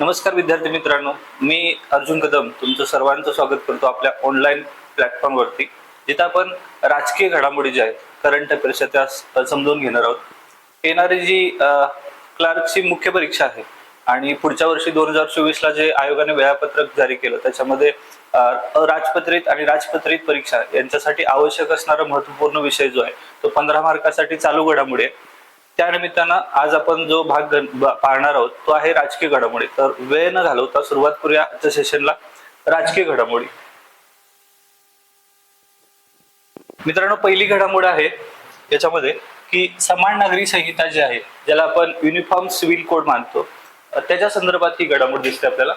नमस्कार विद्यार्थी मित्रांनो, मी अर्जुन कदम तुमचं सर्वांचं स्वागत करतो आपल्या ऑनलाईन प्लॅटफॉर्मवरती, जिथे आपण राजकीय घडामोडी ज्या आहेत, करंट अफेअर्स त्या समजून घेणार आहोत. येणारी जी क्लार्कची मुख्य परीक्षा आहे आणि पुढच्या वर्षी 2024 ला जे आयोगाने वेळापत्रक जारी केलं त्याच्यामध्ये राजपत्रित आणि राजपत्रित परीक्षा यांच्यासाठी आवश्यक असणारा महत्वपूर्ण विषय जो आहे तो 15 मार्कासाठी चालू घडामोडी आहे. त्या निमित्तानं आज आपण जो भाग पाहणार आहोत तो आहे राजकीय घडामोडी. तर वेळ न घालवता सुरुवात करूया आजच्या सेशनला. राजकीय घडामोडी मित्रांनो, पहिली घडामोड आहे याच्यामध्ये की समान नागरी संहिता जी आहे, ज्याला आपण युनिफॉर्म सिव्हिल कोड मानतो, त्याच्या संदर्भात ही घडामोड दिसते आपल्याला.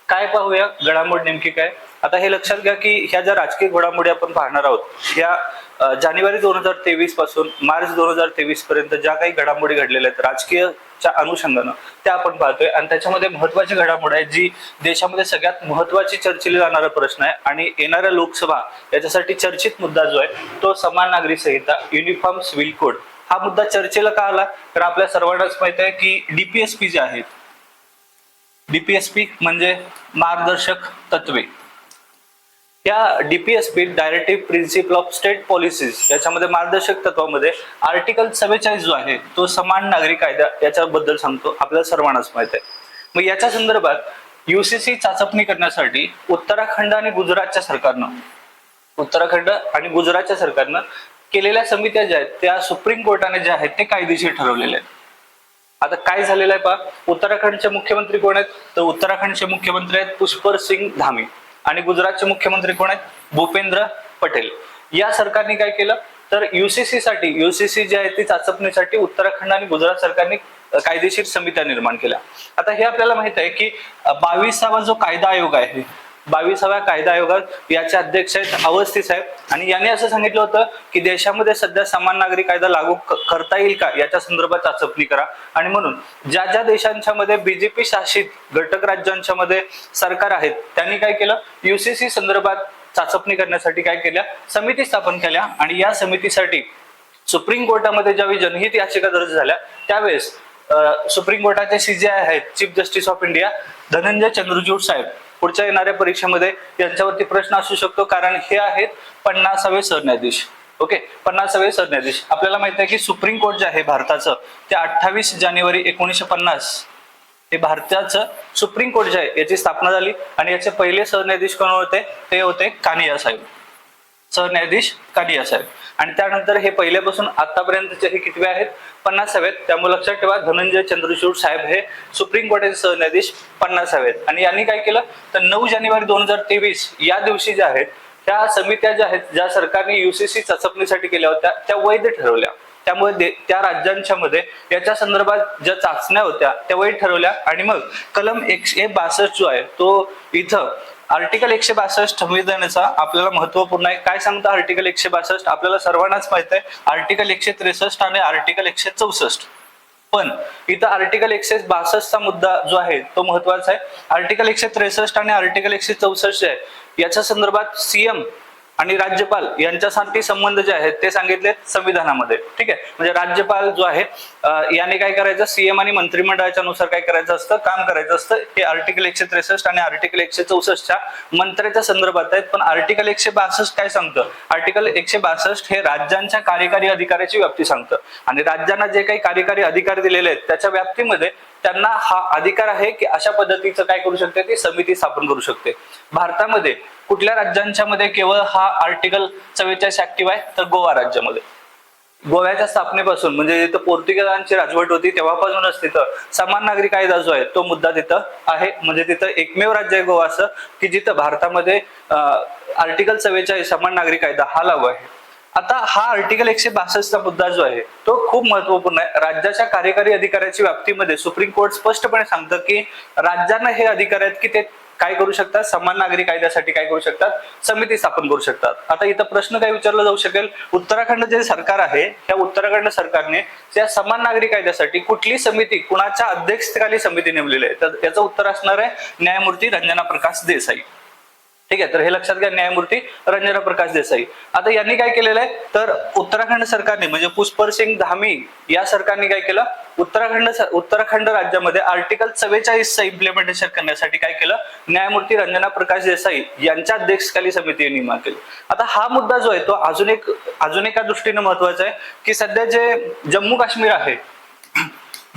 काय पाहूया घडामोड नेमकी काय. आता हे लक्षात घ्या की ह्या ज्या राजकीय घडामोडी आपण पाहणार आहोत ह्या जानेवारी 2023 पासून मार्च 2023 पर्यंत ज्या काही घडामोडी घडलेल्या आहेत राजकीयच्या अनुषंगानं त्या आपण पाहतोय. आणि त्याच्यामध्ये महत्वाची घडामोड आहे जी देशामध्ये सगळ्यात महत्वाची चर्चेला जाणारा प्रश्न आहे आणि येणाऱ्या लोकसभा याच्यासाठी चर्चित मुद्दा जो आहे तो समान नागरी संहिता युनिफॉर्म सिव्हिल कोड. हा मुद्दा चर्चेला का आला तर आपल्या सर्वांनाच माहित आहे की डीपीएसपी जे आहेत, डीपीएसपी म्हणजे मार्गदर्शक तत्वे, या DPSP directive principle of state policies याच्यामध्ये मार्गदर्शक तत्वामध्ये आर्टिकल 44 जो आहे तो समान नागरी कायदा याच्याबद्दल सांगतो, आपल्याला सर्वांनाच माहित आहे. मग याच्या संदर्भात युसीसी चाचपणी करण्यासाठी उत्तराखंड आणि गुजरातच्या सरकारनं केलेल्या समित्या ज्या आहेत त्या सुप्रीम कोर्टाने ज्या आहेत ते कायदेशीर ठरवलेले आहेत. आता काय झालेलं आहे पहा, उत्तराखंडचे मुख्यमंत्री कोण आहेत तर उत्तराखंडचे मुख्यमंत्री आहेत पुष्कर सिंग धामी आणि गुजरातचे मुख्यमंत्री कोण आहेत भूपेंद्र पटेल. या सरकारने काय केलं तर युसीसी जी आहे ती चाचपणीसाठी उत्तराखंड आणि गुजरात सरकारने कायदेशीर समित्या निर्माण केल्या. आता हे आपल्याला माहित आहे की 22वा जो कायदा आयोग आहे, 22व्या कायदा आयोगात याचे अध्यक्ष आहेत अवस्थी साहेब, आणि याने असं सांगितलं होतं की देशामध्ये सध्या समान नागरी कायदा लागू करता येईल का याच्या संदर्भात चाचपणी करा. आणि म्हणून ज्या ज्या देशांच्या मध्ये बीजेपी शासित घटक राज्यांच्या मध्ये सरकार आहेत त्यांनी काय केलं, युसीसी संदर्भात चाचपणी करण्यासाठी काय केल्या, समिती स्थापन केल्या. आणि या समितीसाठी सुप्रीम कोर्टामध्ये ज्यावेळी जनहित याचिका दर्ज झाल्या त्यावेळेस सुप्रीम कोर्टाचे सीजेआय आहेत, chief justice of India Dhananjaya Chandrachud साहेब, पुढच्या येणाऱ्या परीक्षेमध्ये यांच्यावरती प्रश्न असू शकतो कारण हे आहेत 50वे सरन्यायाधीश. ओके, 50वे सरन्यायाधीश. आपल्याला माहित आहे की सुप्रीम कोर्ट जे आहे भारताचं ते 28 जानेवारी 1950 हे भारताचं सुप्रीम कोर्ट जे आहे याची स्थापना झाली आणि याचे पहिले सरन्यायाधीश कोण होते, ते होते कानिया साहेब, सरन्यायाधीश कानिया साहेब. आणि त्यानंतर हे पहिल्यापासून आतापर्यंतचे हे कितवे आहेत, 50वे. त्यामुळे लक्षात ठेवा धनंजय चंद्रचूड साहेब हे सुप्रीम कोर्टाचे सरन्यायाधीश 50वे. आणि यांनी काय केलं तर 9 जानेवारी 2023 या दिवशी ज्या आहेत त्या समित्या ज्या आहेत ज्या सरकारने युसीसी चाचपणीसाठी केल्या होत्या त्या वैध ठरवल्या. त्यामुळे त्या राज्यांच्या मध्ये याच्या संदर्भात ज्या चाचण्या होत्या त्या वैध ठरवल्या. आणि मग कलम 162 जो आहे तो इथं आर्टिकल 162 संविधानाचा आपल्याला महत्वपूर्ण आहे. काय सांगतं आर्टिकल 162 आपल्याला सर्वांनाच माहित आहे, आर्टिकल 163 आणि आर्टिकल 164. पण इथं आर्टिकल 162 चा मुद्दा जो आहे तो महत्वाचा आहे. आर्टिकल 163 आणि आर्टिकल 164 आहे याच्या संदर्भात सीएम आणि राज्यपाल यांच्यासाठी संबंध जे आहेत ते सांगितले संविधानामध्ये. ठीक आहे, म्हणजे राज्यपाल जो आहे याने काय करायचं, सीएम आणि मंत्रिमंडळाच्या नुसार काय करायचं असतं, काम करायचं असतं. हे आर्टिकल 163 आणि आर्टिकल 164च्या मंत्र्याच्या संदर्भात आहेत. पण आर्टिकल 162 काय सांगतं, आर्टिकल 162 हे राज्यांच्या कार्यकारी अधिकाराची व्याप्ती सांगतं आणि राज्यांना जे काही कार्यकारी अधिकार दिलेले आहेत त्याच्या व्याप्तीमध्ये त्यांना हा अधिकार आहे की अशा पद्धतीचं काय करू शकते, ती समिती स्थापन करू शकते. भारतामध्ये कुठल्या राज्यांच्या मध्ये केवळ हा आर्टिकल 44 ऍक्टिव्ह आहे तर गोवा राज्यामध्ये. गोव्याच्या स्थापनेपासून म्हणजे जिथं पोर्तुगीजांची राजवट होती तेव्हापासूनच तिथं समान नागरी कायदा जो आहे तो मुद्दा तिथं आहे. म्हणजे तिथं एकमेव राज्य आहे गोवा असं की जिथं भारतामध्ये आर्टिकल 44 समान नागरी कायदा हा लागू आहे. आता हा आर्टिकल 162 चा मुद्दा जो आहे तो खूप महत्वपूर्ण आहे. राज्याच्या कार्यकारी अधिकाराची व्याप्तीमध्ये सुप्रीम कोर्ट स्पष्टपणे सांगतं की राज्यांना हे अधिकार आहेत की ते काय करू शकतात, समान नागरी कायद्यासाठी काय करू शकतात, समिती स्थापन करू शकतात. आता इथं प्रश्न काय विचारला जाऊ शकेल, उत्तराखंड जे सरकार आहे त्या उत्तराखंड सरकारने त्या समान नागरी कायद्यासाठी कुठली समिती, कुणाच्या अध्यक्षतेखाली समिती नेमलेली आहे, तर याचं उत्तर असणार आहे न्यायमूर्ती रंजना प्रकाश देसाई. ठीक आहे, तर हे लक्षात घ्या, न्यायमूर्ती रंजना प्रकाश देसाई. आता यांनी काय केलेलं आहे, तर उत्तराखंड सरकारने म्हणजे पुष्पर सिंग धामी या सरकारने काय केलं, उत्तराखंड राज्यामध्ये आर्टिकल 44 इम्प्लिमेंटेशन करण्यासाठी काय केलं, न्यायमूर्ती रंजना प्रकाश देसाई यांच्या अध्यक्षतेखाली समिती निर्माण केली. आता हा मुद्दा जो आहे तो अजून एका दृष्टीने महत्वाचा आहे की सध्या जे जम्मू काश्मीर आहे,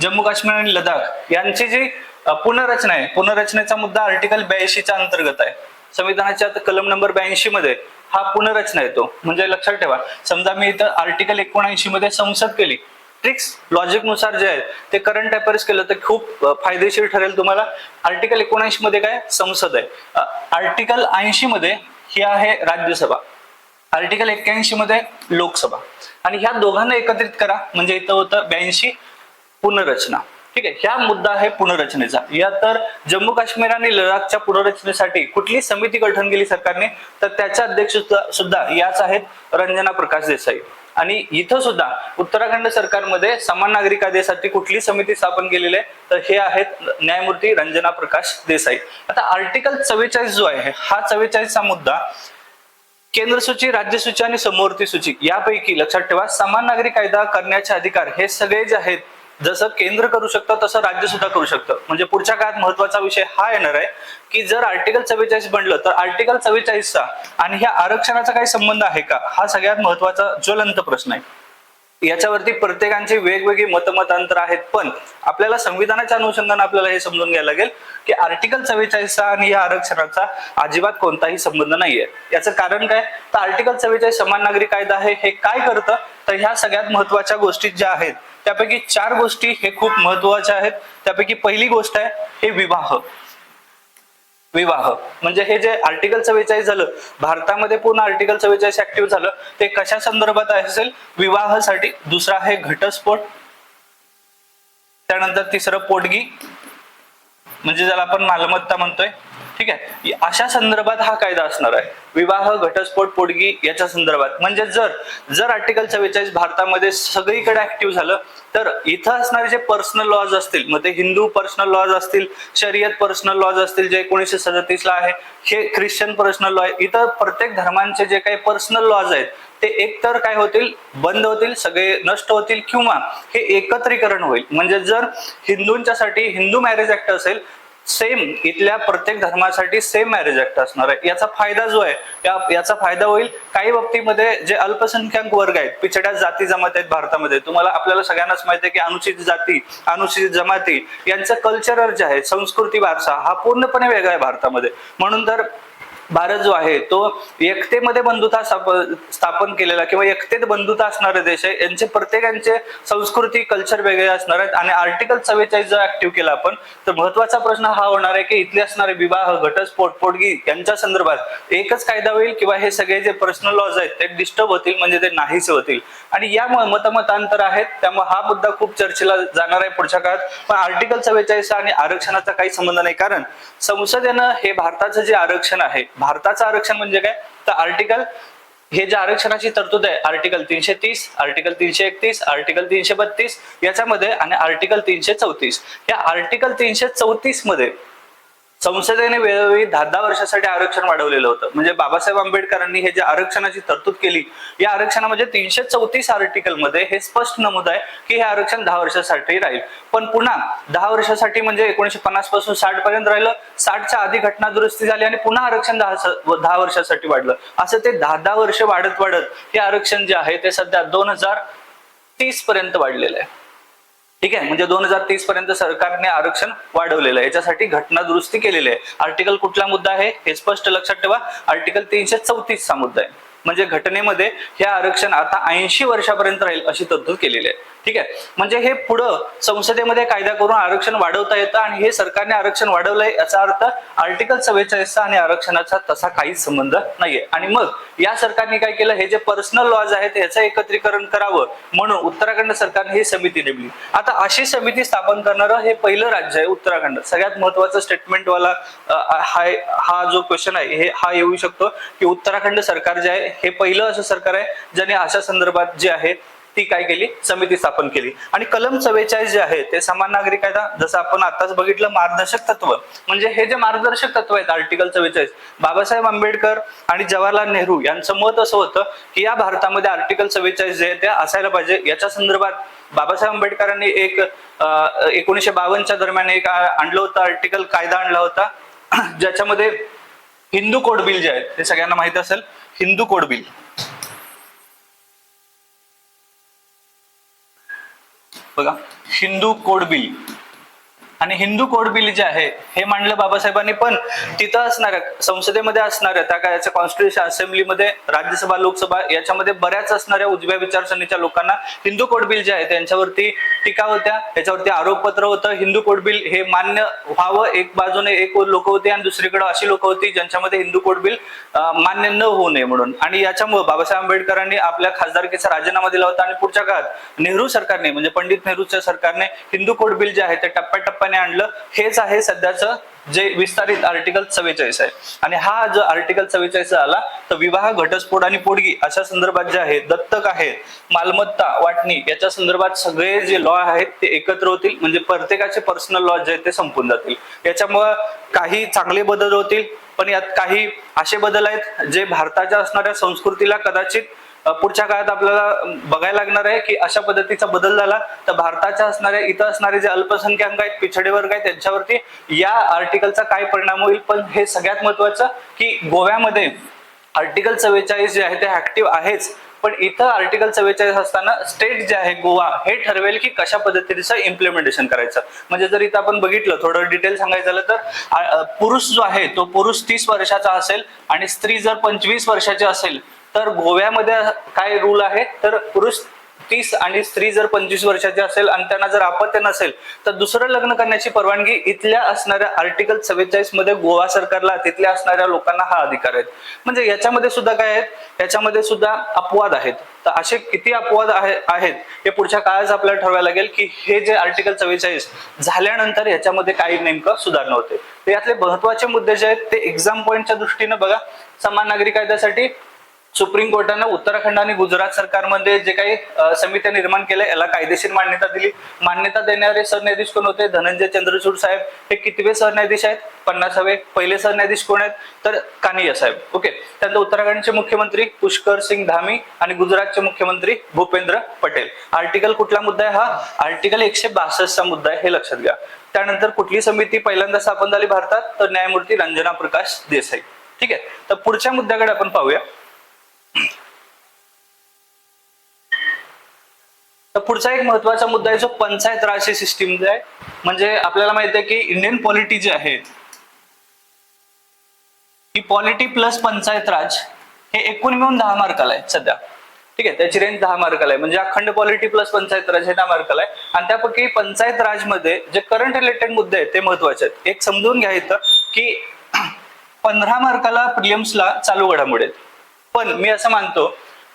जम्मू काश्मीर आणि लडाख यांची जी पुनर्रचना आहे, पुनर्रचनेचा मुद्दा आर्टिकल 82च्या अंतर्गत आहे. संविधानाच्या कलम नंबर 82 मध्ये हा पुनर्रचना येतो. म्हणजे लक्षात ठेवा, समजा मी इथं आर्टिकल 79 मध्ये संसद केली, ट्रिक्स लॉजिक नुसार जे आहे ते करंट अफेअर्स केलं तर खूप फायदेशीर ठरेल तुम्हाला. आर्टिकल 79 मध्ये काय संसद आहे, आर्टिकल 80 मध्ये ही आहे राज्यसभा, आर्टिकल 81 मध्ये लोकसभा, आणि ह्या दोघांना एकत्रित करा म्हणजे इथं होतं 82 पुनर्रचना. ठीक आहे, ह्या मुद्दा आहे पुनर्रचनेचा. या तर जम्मू काश्मीर आणि लडाखच्या पुनर्रचनेसाठी कुठली समिती गठन केली सरकारने, तर त्याच्या अध्यक्ष सुद्धा याच आहेत रंजना प्रकाश देसाई. आणि इथं सुद्धा उत्तराखंड सरकारमध्ये समान नागरी कायद्यासाठी कुठली समिती स्थापन केलेली आहे, तर हे आहेत न्यायमूर्ती रंजना प्रकाश देसाई. आता आर्टिकल 44 जो आहे हा 44चा मुद्दा केंद्र सूची, राज्य सूची आणि समवर्ती सूची यापैकी लक्षात ठेवा, समान नागरी कायदा करण्याचे अधिकार हे सगळे जे आहेत जसं केंद्र करू शकतं तसं राज्य सुद्धा करू शकतं. म्हणजे पुढच्या काळात महत्वाचा विषय हा येणार आहे की जर आर्टिकल 44 बनलं तर आर्टिकल 44चा आणि ह्या आरक्षणाचा काही संबंध आहे का, हा सगळ्यात महत्वाचा ज्वलंत प्रश्न आहे. याच्यावरती प्रत्येकांची वेगवेगळी मतमतांतर आहेत, पण आपल्याला संविधानाच्या अनुषंगाने आपल्याला हे समजून घ्यायला लागेल की आर्टिकल 44चा आणि या आरक्षणाचा अजिबात कोणताही संबंध नाहीये. याचं कारण काय, तर आर्टिकल 44 समान नागरी कायदा आहे, हे काय करतं, तर ह्या सगळ्यात महत्वाच्या गोष्टी ज्या आहेत त्यापैकी 4 गोष्टी हे खूप महत्वाच्या आहेत. त्यापैकी पहिली गोष्ट आहे हे विवाह. विवाह म्हणजे हे जे आर्टिकल 44 झालं भारतामध्ये, पूर्ण आर्टिकल 44 ऍक्टिव्ह झालं ते कशा संदर्भात असेल, विवाहासाठी. दुसरा आहे घटस्फोट, त्यानंतर तिसरं पोटगी म्हणजे ज्याला आपण मालमत्ता म्हणतोय. ठीक आहे, अशा संदर्भात हा कायदा असणार आहे, विवाह, घटस्फोट, पोटगी याच्या संदर्भात. म्हणजे जर आर्टिकल 44 भारतामध्ये सगळीकडे ऍक्टिव्ह झालं तर इथं असणारे जे पर्सनल लॉज असतील, मग ते हिंदू पर्सनल लॉज असतील, शरीयत पर्सनल लॉज असतील जे 1937 ला आहे, हे ख्रिश्चन पर्सनल लॉ आहे. इथं प्रत्येक धर्मांचे जे काही पर्सनल लॉज आहेत ते एकतर काय होतील, बंद होतील, सगळे नष्ट होतील, किंवा हे एकत्रीकरण होईल. म्हणजे जर हिंदूंच्यासाठी हिंदू मॅरेज ऍक्ट असेल, सेम इथल्या प्रत्येक धर्मासाठी सेम मॅरेज ऍक्ट असणार आहे. याचा फायदा जो आहे याचा फायदा होईल काही बाबतीमध्ये जे अल्पसंख्याक वर्ग आहेत, पिछड्या जाती जमाती आहेत भारतामध्ये. तुम्हाला आपल्याला सगळ्यांनाच माहिती आहे की अनुसूचित जाती, अनुसूचित जमाती यांचं कल्चरल जे आहे, संस्कृती वारसा हा पूर्णपणे वेगळा आहे भारतामध्ये. म्हणून तर भारत जो आहे तो एकतेमध्ये बंधुता स्थापन केलेला किंवा एकतेत बंधुता असणारे देश आहे. यांचे प्रत्येकांचे संस्कृती, कल्चर वेगळे असणार आहेत. आणि आर्टिकल 44 जर ऍक्टिव्ह केला आपण तर महत्वाचा प्रश्न हा होणार आहे की इथले असणारे विवाह, घटस्फोट, पोटगी यांच्या संदर्भात एकच कायदा होईल किंवा हे सगळे जे पर्सनल लॉज आहेत ते डिस्टर्ब होतील, म्हणजे ते नाहीसे होतील. आणि यामुळे मतमतांतर आहेत, त्यामुळे हा मुद्दा खूप चर्चेला जाणार आहे पुढच्या काळात. पण आर्टिकल 44 आणि आरक्षणाचा काही संबंध नाही, कारण संसदेनं हे भारताचं जे आरक्षण आहे, भारताचं आरक्षण म्हणजे काय, तर आर्टिकल हे जे आरक्षणाची तरतूद आहे आर्टिकल 330, आर्टिकल 331, आर्टिकल 332 याच्यामध्ये आणि आर्टिकल 334, या आर्टिकल 334 मध्ये संसदेने वेळोवेळी 10 वर्षासाठी आरक्षण वाढवलेलं होतं. म्हणजे बाबासाहेब आंबेडकरांनी हे जे आरक्षणाची तरतूद केली, या आरक्षणामध्ये 334 आर्टिकल मध्ये हे स्पष्ट नमूद आहे की हे आरक्षण 10 वर्षासाठी राहील. पण पुन्हा 10 वर्षासाठी म्हणजे 1950 पासून 60 पर्यंत राहिलं, 60च्या आधी घटना दुरुस्ती झाली आणि पुन्हा आरक्षण 10 वर्षासाठी वाढलं. असं ते 10 वर्ष वाढत हे आरक्षण जे आहे ते सध्या 2030 पर्यंत वाढलेलं आहे. ठीक आहे, म्हणजे 2030 पर्यंत सरकारने आरक्षण वाढवलेलं आहे. याच्यासाठी घटना दुरुस्ती केलेली आहे. आर्टिकल कुठला मुद्दा आहे हे स्पष्ट लक्षात ठेवा, आर्टिकल 334 चा मुद्दा आहे. म्हणजे घटनेमध्ये हे आरक्षण आता 80 वर्षापर्यंत राहील अशी तरतूद केलेली आहे. ठीक आहे, म्हणजे हे पुढं संसदेमध्ये कायदा करून आरक्षण वाढवता येतं आणि हे सरकारने आरक्षण वाढवलंय याचा अर्थ आर्टिकल 44 आणि आरक्षणाचा तसा काहीच संबंध नाहीये. आणि मग या सरकारने काय केलं, हे जे पर्सनल लॉज आहेत याचं एकत्रीकरण करावं म्हणून उत्तराखंड सरकारने ही समिती नेमली. आता अशी समिती स्थापन करणारं हे पहिलं राज्य आहे उत्तराखंड. सगळ्यात महत्वाचं स्टेटमेंट वाला हा जो क्वेश्चन आहे हा येऊ शकतो की उत्तराखंड सरकार जे आहे हे पहिलं असं सरकार आहे ज्याने अशा संदर्भात जे आहे ती काय केली, समिती स्थापन केली. आणि कलम 44 जे आहे ते समान नागरी कायदा, जसं आपण आताच बघितलं मार्गदर्शक तत्व, म्हणजे हे जे मार्गदर्शक तत्व आहेत आर्टिकल 44, बाबासाहेब आंबेडकर आणि जवाहरलाल नेहरू यांचं मत असं होतं की या भारतामध्ये आर्टिकल 44 जे आहे ते असायला पाहिजे. याच्या संदर्भात बाबासाहेब आंबेडकरांनी एक 1952च्या दरम्यान एक आणलं होतं आर्टिकल, कायदा आणला होता ज्याच्यामध्ये हिंदू कोड बिल जे आहे ते सगळ्यांना माहित असेल, हिंदू कोड बिल बघा, हिंदू कोड बिल. आणि हिंदू कोड बिल जे आहे हे मांडलं बाबासाहेबांनी, पण तिथं असणाऱ्या संसदेमध्ये असणाऱ्या त्या काळाच्या कॉन्स्टिट्यूशन असेंब्लीमध्ये, राज्यसभा लोकसभा याच्यामध्ये बऱ्याच असणाऱ्या उजव्या विचारसरणीच्या लोकांना हिंदू कोड बिल जे आहे त्यांच्यावरती टीका होत्या, त्याच्यावरती आरोपपत्र होतं. हिंदू कोड बिल हे मान्य व्हावं, एक बाजूने एक लोक होते आणि दुसरीकडे अशी लोक होती ज्यांच्यामध्ये हिंदू कोड बिल मान्य न होऊ नये म्हणून. आणि याच्यामुळे बाबासाहेब आंबेडकरांनी आपल्या खासदारकीचा राजीनामा दिला होता आणि पुढच्या काळात नेहरू सरकारने, म्हणजे पंडित नेहरूच्या सरकारने हिंदू कोड बिल जे आहे ते टप्प्याटप्प्याने आणलं. हेच आहे सध्याचं जे विस्तारित आर्टिकल 44 आहे. आणि हा जो आर्टिकल 44 आला तर विवाह, घटस्फोट आणि पोटगी अशा संदर्भात जे आहे, दत्तक आहे, मालमत्ता वाटणी याच्या संदर्भात सगळे जे लॉ आहेत ते एकत्र होतील, म्हणजे प्रत्येकाचे पर्सनल लॉ जे आहेत ते संपून जातील. याच्यामुळे काही चांगले बदल होतील, पण यात काही असे बदल आहेत जे भारताच्या असणाऱ्या संस्कृतीला कदाचित पुढच्या काळात आपल्याला बघायला लागणार आहे की अशा पद्धतीचा बदल झाला तर भारताच्या असणाऱ्या इथं असणारे जे अल्पसंख्याक आहेत, पिछडे वर्ग आहेत, त्यांच्यावरती या आर्टिकलचा काय परिणाम होईल. पण हे सगळ्यात महत्वाचं की गोव्यामध्ये आर्टिकल 44 जे आहे ते ऍक्टिव्ह आहेच, पण इथं आर्टिकल 44 असताना स्टेट जे आहे गोवा हे ठरवेल की कशा पद्धतीचं इम्प्लिमेंटेशन करायचं. म्हणजे जर इथं आपण बघितलं, थोडं डिटेल सांगायचं झालं तर पुरुष जो आहे तो पुरुष 30 वर्षाचा असेल आणि स्त्री जर 25 वर्षाची असेल तर गोव्यामध्ये काय रूल आहे, तर पुरुष 30 आणि स्त्री जर 25 वर्षाची असेल आणि त्यांना जर अपत्य नसेल तर दुसरं लग्न करण्याची परवानगी इथल्या असणाऱ्या आर्टिकल 44 मध्ये गोवा सरकारला, तिथल्या असणाऱ्या लोकांना हा अधिकार आहे. म्हणजे याच्यामध्ये सुद्धा काय आहेत, याच्यामध्ये सुद्धा अपवाद आहेत. तर असे किती अपवाद आहेत हे पुढच्या काळात आपल्याला ठरवायला लागेल की हे जे आर्टिकल 44 झाल्यानंतर याच्यामध्ये काही नेमकं सुधारणा होते. तर यातले महत्वाचे मुद्दे जे आहेत ते एक्झाम पॉईंटच्या दृष्टीने बघा, समान नागरी कायद्यासाठी सुप्रीम कोर्टानं उत्तराखंड आणि गुजरात सरकारमध्ये जे काही समित्या निर्माण केल्या याला कायदेशीर मान्यता दिली. मान्यता देणारे सरन्यायाधीश कोण होते, धनंजय चंद्रचूड साहेब. हे कितवे सरन्यायाधीश आहेत, 50वे. पहिले सरन्यायाधीश कोण आहेत, तर कानिया साहेब. ओके. त्यानंतर उत्तराखंडचे मुख्यमंत्री पुष्कर सिंग धामी आणि गुजरातचे मुख्यमंत्री भूपेंद्र पटेल. आर्टिकल कुठला मुद्दा आहे, हा आर्टिकल 162 चा मुद्दा आहे, हे लक्षात घ्या. त्यानंतर कुठली समिती पहिल्यांदा स्थापन झाली भारतात, तर न्यायमूर्ती रंजना प्रकाश देसाई. ठीक आहे. तर पुढच्या मुद्द्याकडे आपण पाहूया. तर पुढचा एक महत्वाचा मुद्दा आहे जो पंचायत राज सिस्टीम आहे. म्हणजे आपल्याला माहिती आहे की इंडियन पॉलिटी जी आहे ही पॉलिटी प्लस पंचायत राज हे एकूण मिळून 10 मार्काला आहे सध्या. ठीक आहे, त्याची रेंज 10 मार्काला आहे. म्हणजे अखंड पॉलिटी प्लस पंचायत राज हे 10 मार्काला आहे. आणि त्यापैकी पंचायत राज मध्ये जे करंट रिलेटेड मुद्दे आहेत ते महत्वाचे आहेत. एक समजून घ्यायचं की 15 मार्काला प्रिलिम्सला चालू घडामोडी आहेत, पण मी असं मानतो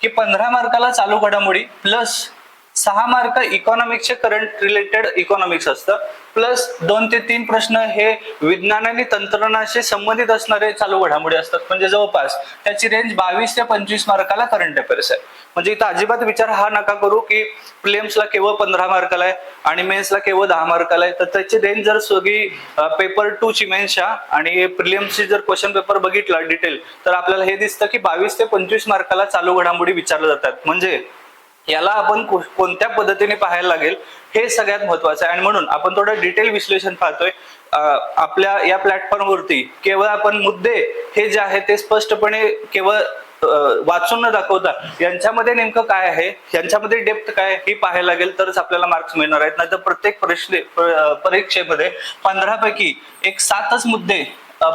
की 15 मार्काला चालू घडामोडी प्लस 6 मार्क इकॉनॉमिक्सचे करंट रिलेटेड इकॉनॉमिक्स असतं, प्लस 2 ते 3 प्रश्न हे विज्ञान आणि तंत्रज्ञानाशी संबंधित असणारे चालू घडामोडी असतात. म्हणजे जवळपास त्याची रेंज 22 ते 25 मार्काला करंट अफेअर्स आहे. म्हणजे इथं अजिबात विचार हा नका करू की प्रिलिम्सला केवळ 15 मार्काला आहे आणि मेन्सला केवळ 10 मार्काला आहे. तर त्याची रेंज जर सगळी पेपर 2 ची मेन्सच्या आणि प्रिलिम्सची जर क्वेश्चन पेपर बघितला डिटेल तर आपल्याला हे दिसतं की 22 ते 25 मार्काला चालू घडामोडी विचारल्या जातात. म्हणजे याला आपण कोणत्या पद्धतीने पाहायला लागेल हे सगळ्यात महत्वाचं आहे. आणि म्हणून आपण थोडं डिटेल विश्लेषण पाहतोय आपल्या या प्लॅटफॉर्मवरती. केवळ आपण मुद्दे हे जे आहे ते स्पष्टपणे केवळ वाचून न दाखवता यांच्यामध्ये नेमकं काय आहे, यांच्यामध्ये डेप्थ काय हे पाहायला लागेल तरच आपल्याला मार्क्स मिळणार आहेत. नाहीतर प्रत्येक परीक्षेमध्ये 15 पैकी एक 7च मुद्दे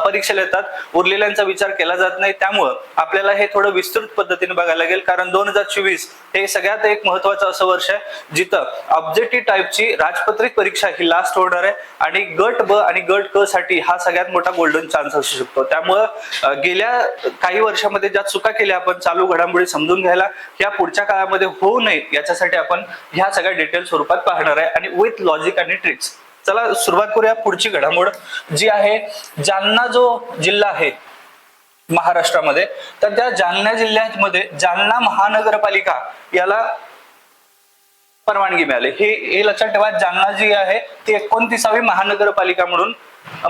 परीक्षेला येतात, उरलेल्यांचा विचार केला जात नाही. त्यामुळं आपल्याला हे थोडं विस्तृत पद्धतीने बघायला लागेल. कारण 2024 हे सगळ्यात एक महत्वाचं असं वर्ष आहे जिथं ऑब्जेक्टिव्ह टाईपची राजपत्रित परीक्षा ही लास्ट होणार आहे आणि गट ब आणि गट क साठी हा सगळ्यात मोठा गोल्डन चान्स असू शकतो. त्यामुळं गेल्या काही वर्षामध्ये ज्या चुका केल्या आपण चालू घडामोडी समजून घ्यायला, या पुढच्या काळामध्ये होऊ नये याच्यासाठी आपण ह्या सगळ्या डिटेल स्वरूपात पाहणार आहे आणि विथ लॉजिक आणि ट्रिक्स. चला सुरुवात करूया. पुढची घडामोड जी आहे, जालना जो जिल्हा आहे महाराष्ट्रामध्ये, तर त्या जालना जिल्ह्यामध्ये जालना महानगरपालिका याला परवानगी मिळाली. हे लक्षात ठेवा, जालना जी आहे ती 29वी महानगरपालिका म्हणून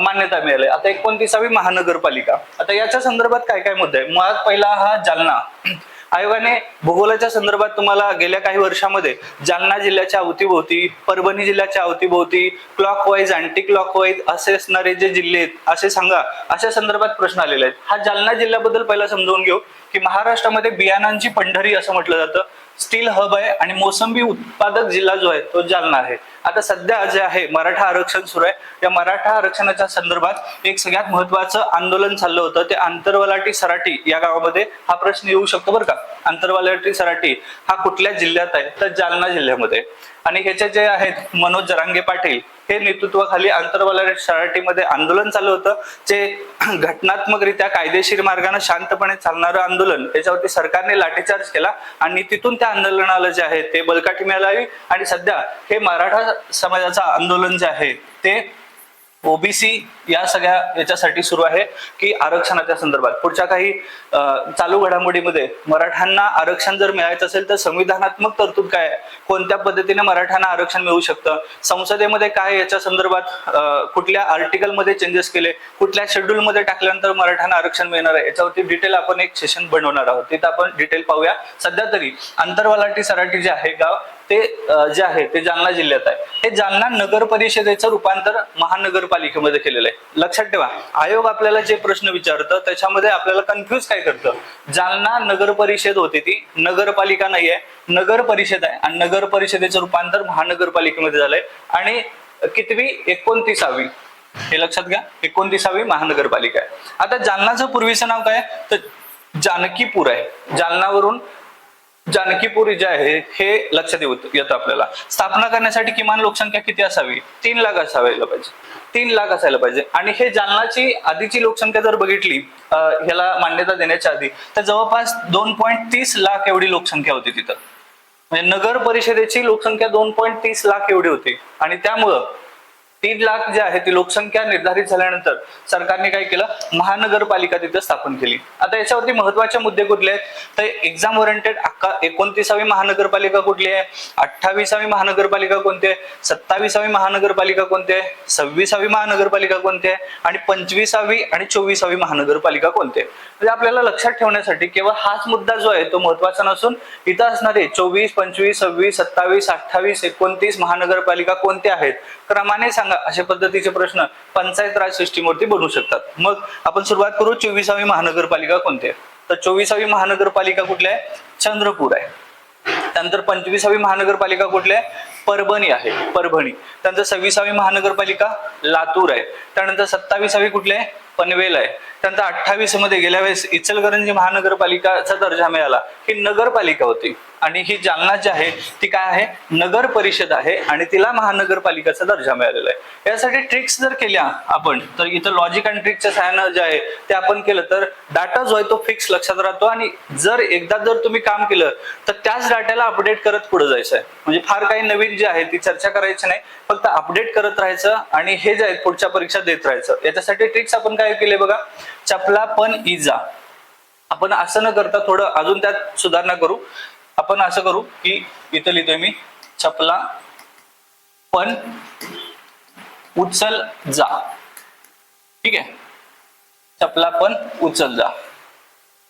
मान्यता मिळाली. आता 29वी महानगरपालिका, आता याच्या संदर्भात काय काय मुद्दे आहे. मुळात पहिला हा जालना आयोगाने भूगोलाच्या संदर्भात तुम्हाला गेल्या काही वर्षामध्ये जालना जिल्ह्याच्या अवतीभोवती, परभणी जिल्ह्याच्या अवतीभोवती क्लॉकवाईज अँटी क्लॉकवाईज असे असणारे जे जिल्हे आहेत असे सांगा, अशा संदर्भात प्रश्न आलेले आहेत. हा जालना जिल्ह्याबद्दल पहिला समजावून घेऊ की महाराष्ट्रामध्ये बियाणांची पंढरी असं म्हटलं जातं, स्टील हब आहे आणि मोसंबी उत्पादक जिल्हा जो आहे तो जालना आहे. आता सध्या जे आहे मराठा आरक्षण सुरू आहे. या मराठा आरक्षणाच्या संदर्भात एक सगळ्यात महत्वाचं आंदोलन चाललं होतं, ते आंतरवलाटी सराटी या गावामध्ये हा प्रश्न येऊ शकतो बरं का. आंतरवलाटी सराटी हा कुठल्या जिल्ह्यात आहे, तर जालना जिल्ह्यामध्ये. आणि ह्याचे जे आहेत मनोज जरांगे पाटील हे नेतृत्वाखाली आंतरवलाटी सराटीमध्ये आंदोलन चालू होतं, जे घटनात्मकरित्या कायदेशीर मार्गाने शांतपणे चालणारं आंदोलन, त्याच्यावरती सरकारने लाठीचार्ज केला आणि तिथून त्या आंदोलनाला जे आहे ते बलकाठी मिळाली. आणि सध्या हे मराठा समाजाचं आंदोलन जे आहे ते ओबीसी या सगळ्या याच्यासाठी सुरू आहे की आरक्षणाच्या संदर्भात पुढच्या काही चालू घडामोडीमध्ये मराठ्यांना आरक्षण जर मिळायचं असेल तर संविधानात्मक तरतूद काय, कोणत्या पद्धतीने मराठ्यांना आरक्षण मिळू शकतं, संसदेमध्ये काय याच्या संदर्भात कुठल्या आर्टिकलमध्ये चेंजेस केले, कुठल्या शेड्यूलमध्ये टाकल्यानंतर मराठ्यांना आरक्षण मिळणार आहे, याच्यावरती डिटेल आपण एक सेशन बनवणार आहोत, तिथं आपण डिटेल पाहूया. सध्या तरी आंतरवलाटी सराटी जे आहे गाव ते जे आहे ते जालना जिल्ह्यात आहे. हे जालना नगर परिषदेचं रूपांतर महानगरपालिकेमध्ये केलेलं आहे. लक्षात ठेवा, आयोग आपल्याला जे प्रश्न विचारतं त्याच्यामध्ये आपल्याला कन्फ्युज काय करतं. जालना नगर परिषद होती, ती नगरपालिका नाहीये, नगर परिषद आहे आणि नगर परिषदेचं रूपांतर महानगरपालिकेमध्ये झालंय. आणि कितवी, 29वी, हे लक्षात घ्या, 29वी महानगरपालिका आहे. आता जालनाचं पूर्वीचं नाव काय, तर जानकीपूर आहे. जालनावरून जानकीपूर जे आहे हे लक्षात येतं आपल्याला. स्थापना करण्यासाठी किमान लोकसंख्या किती असावी, 3 लाख असायला पाहिजे, 3 लाख असायला पाहिजे. आणि हे जालनाची आधीची लोकसंख्या जर बघितली ह्याला मान्यता देण्याच्या आधी, तर जवळपास 2.30 लाख एवढी लोकसंख्या होती तिथं. म्हणजे नगर परिषदेची लोकसंख्या 2.30 लाख एवढी होती. आणि त्यामुळं 3 लाख जे आहे ती लोकसंख्या निर्धारित झाल्यानंतर सरकारने काय केलं, महानगरपालिका तिथे स्थापन केली. आता याच्यावरती महत्वाचे मुद्दे कुठले आहेत, तर एक्झाम ओरिएंटेड 29वी महानगरपालिका कुठली आहे, 28वी महानगरपालिका कोणती आहे, 27वी महानगरपालिका कोणती आहे, 26वी महानगरपालिका कोणती आहे आणि 25वी आणि 24वी महानगरपालिका कोणती आहे. म्हणजे आपल्याला लक्षात ठेवण्यासाठी केवळ हाच मुद्दा जो आहे तो महत्वाचा नसून इथं असणारे 24, 25, 26, 27, 28, 29 महानगरपालिका कोणत्या आहेत क्रमाने सांगा, अशा पद्धतीचे प्रश्न पंचायत राज सिस्टीमवरती बनवू शकतात. मग आपण सुरुवात करू, 24वी महानगरपालिका कोणती आहे, तर 24वी महानगरपालिका कुठली आहे, चंद्रपूर आहे. त्यानंतर 25वी महानगरपालिका कुठली आहे, परभणी आहे, परभणी. त्यानंतर 26वी महानगरपालिका लातूर आहे. त्यानंतर 27वी कुठली आहे, पनवेल आहे. त्यानंतर 28 मध्ये गेल्या वेळेस इचलकरंजी महानगरपालिकाचा दर्जा मिळाला, ही नगरपालिका होती. आणि ही जालना जी आहे ती काय आहे, नगर परिषद आहे आणि तिला महानगरपालिकाचा दर्जा मिळालेला आहे. यासाठी ट्रिक्स जर केल्या आपण, तर इथं लॉजिक आणि ट्रिकच्या सहाय्यानं जे आहे ते आपण केलं तर डाटा जो आहे तो फिक्स लक्षात राहतो. आणि जर एकदा जर तुम्ही काम केलं तर त्याच डाट्याला अपडेट करत पुढे जायचं आहे. म्हणजे फार काही नवीन जे आहे ती चर्चा करायची नाही, फक्त अपडेट करत राहायचं आणि हे जे आहे पुढच्या परीक्षा देत राहायचं. याच्यासाठी ट्रिक्स आपण काय केले बघा, चपला पण इजा. आपण असं न करता थोडं अजून त्यात सुधारणा करू. आपण असं करू की इथं लिहितोय मी, चपला पण उचल जा. ठीक आहे, चपला पण उचल जा.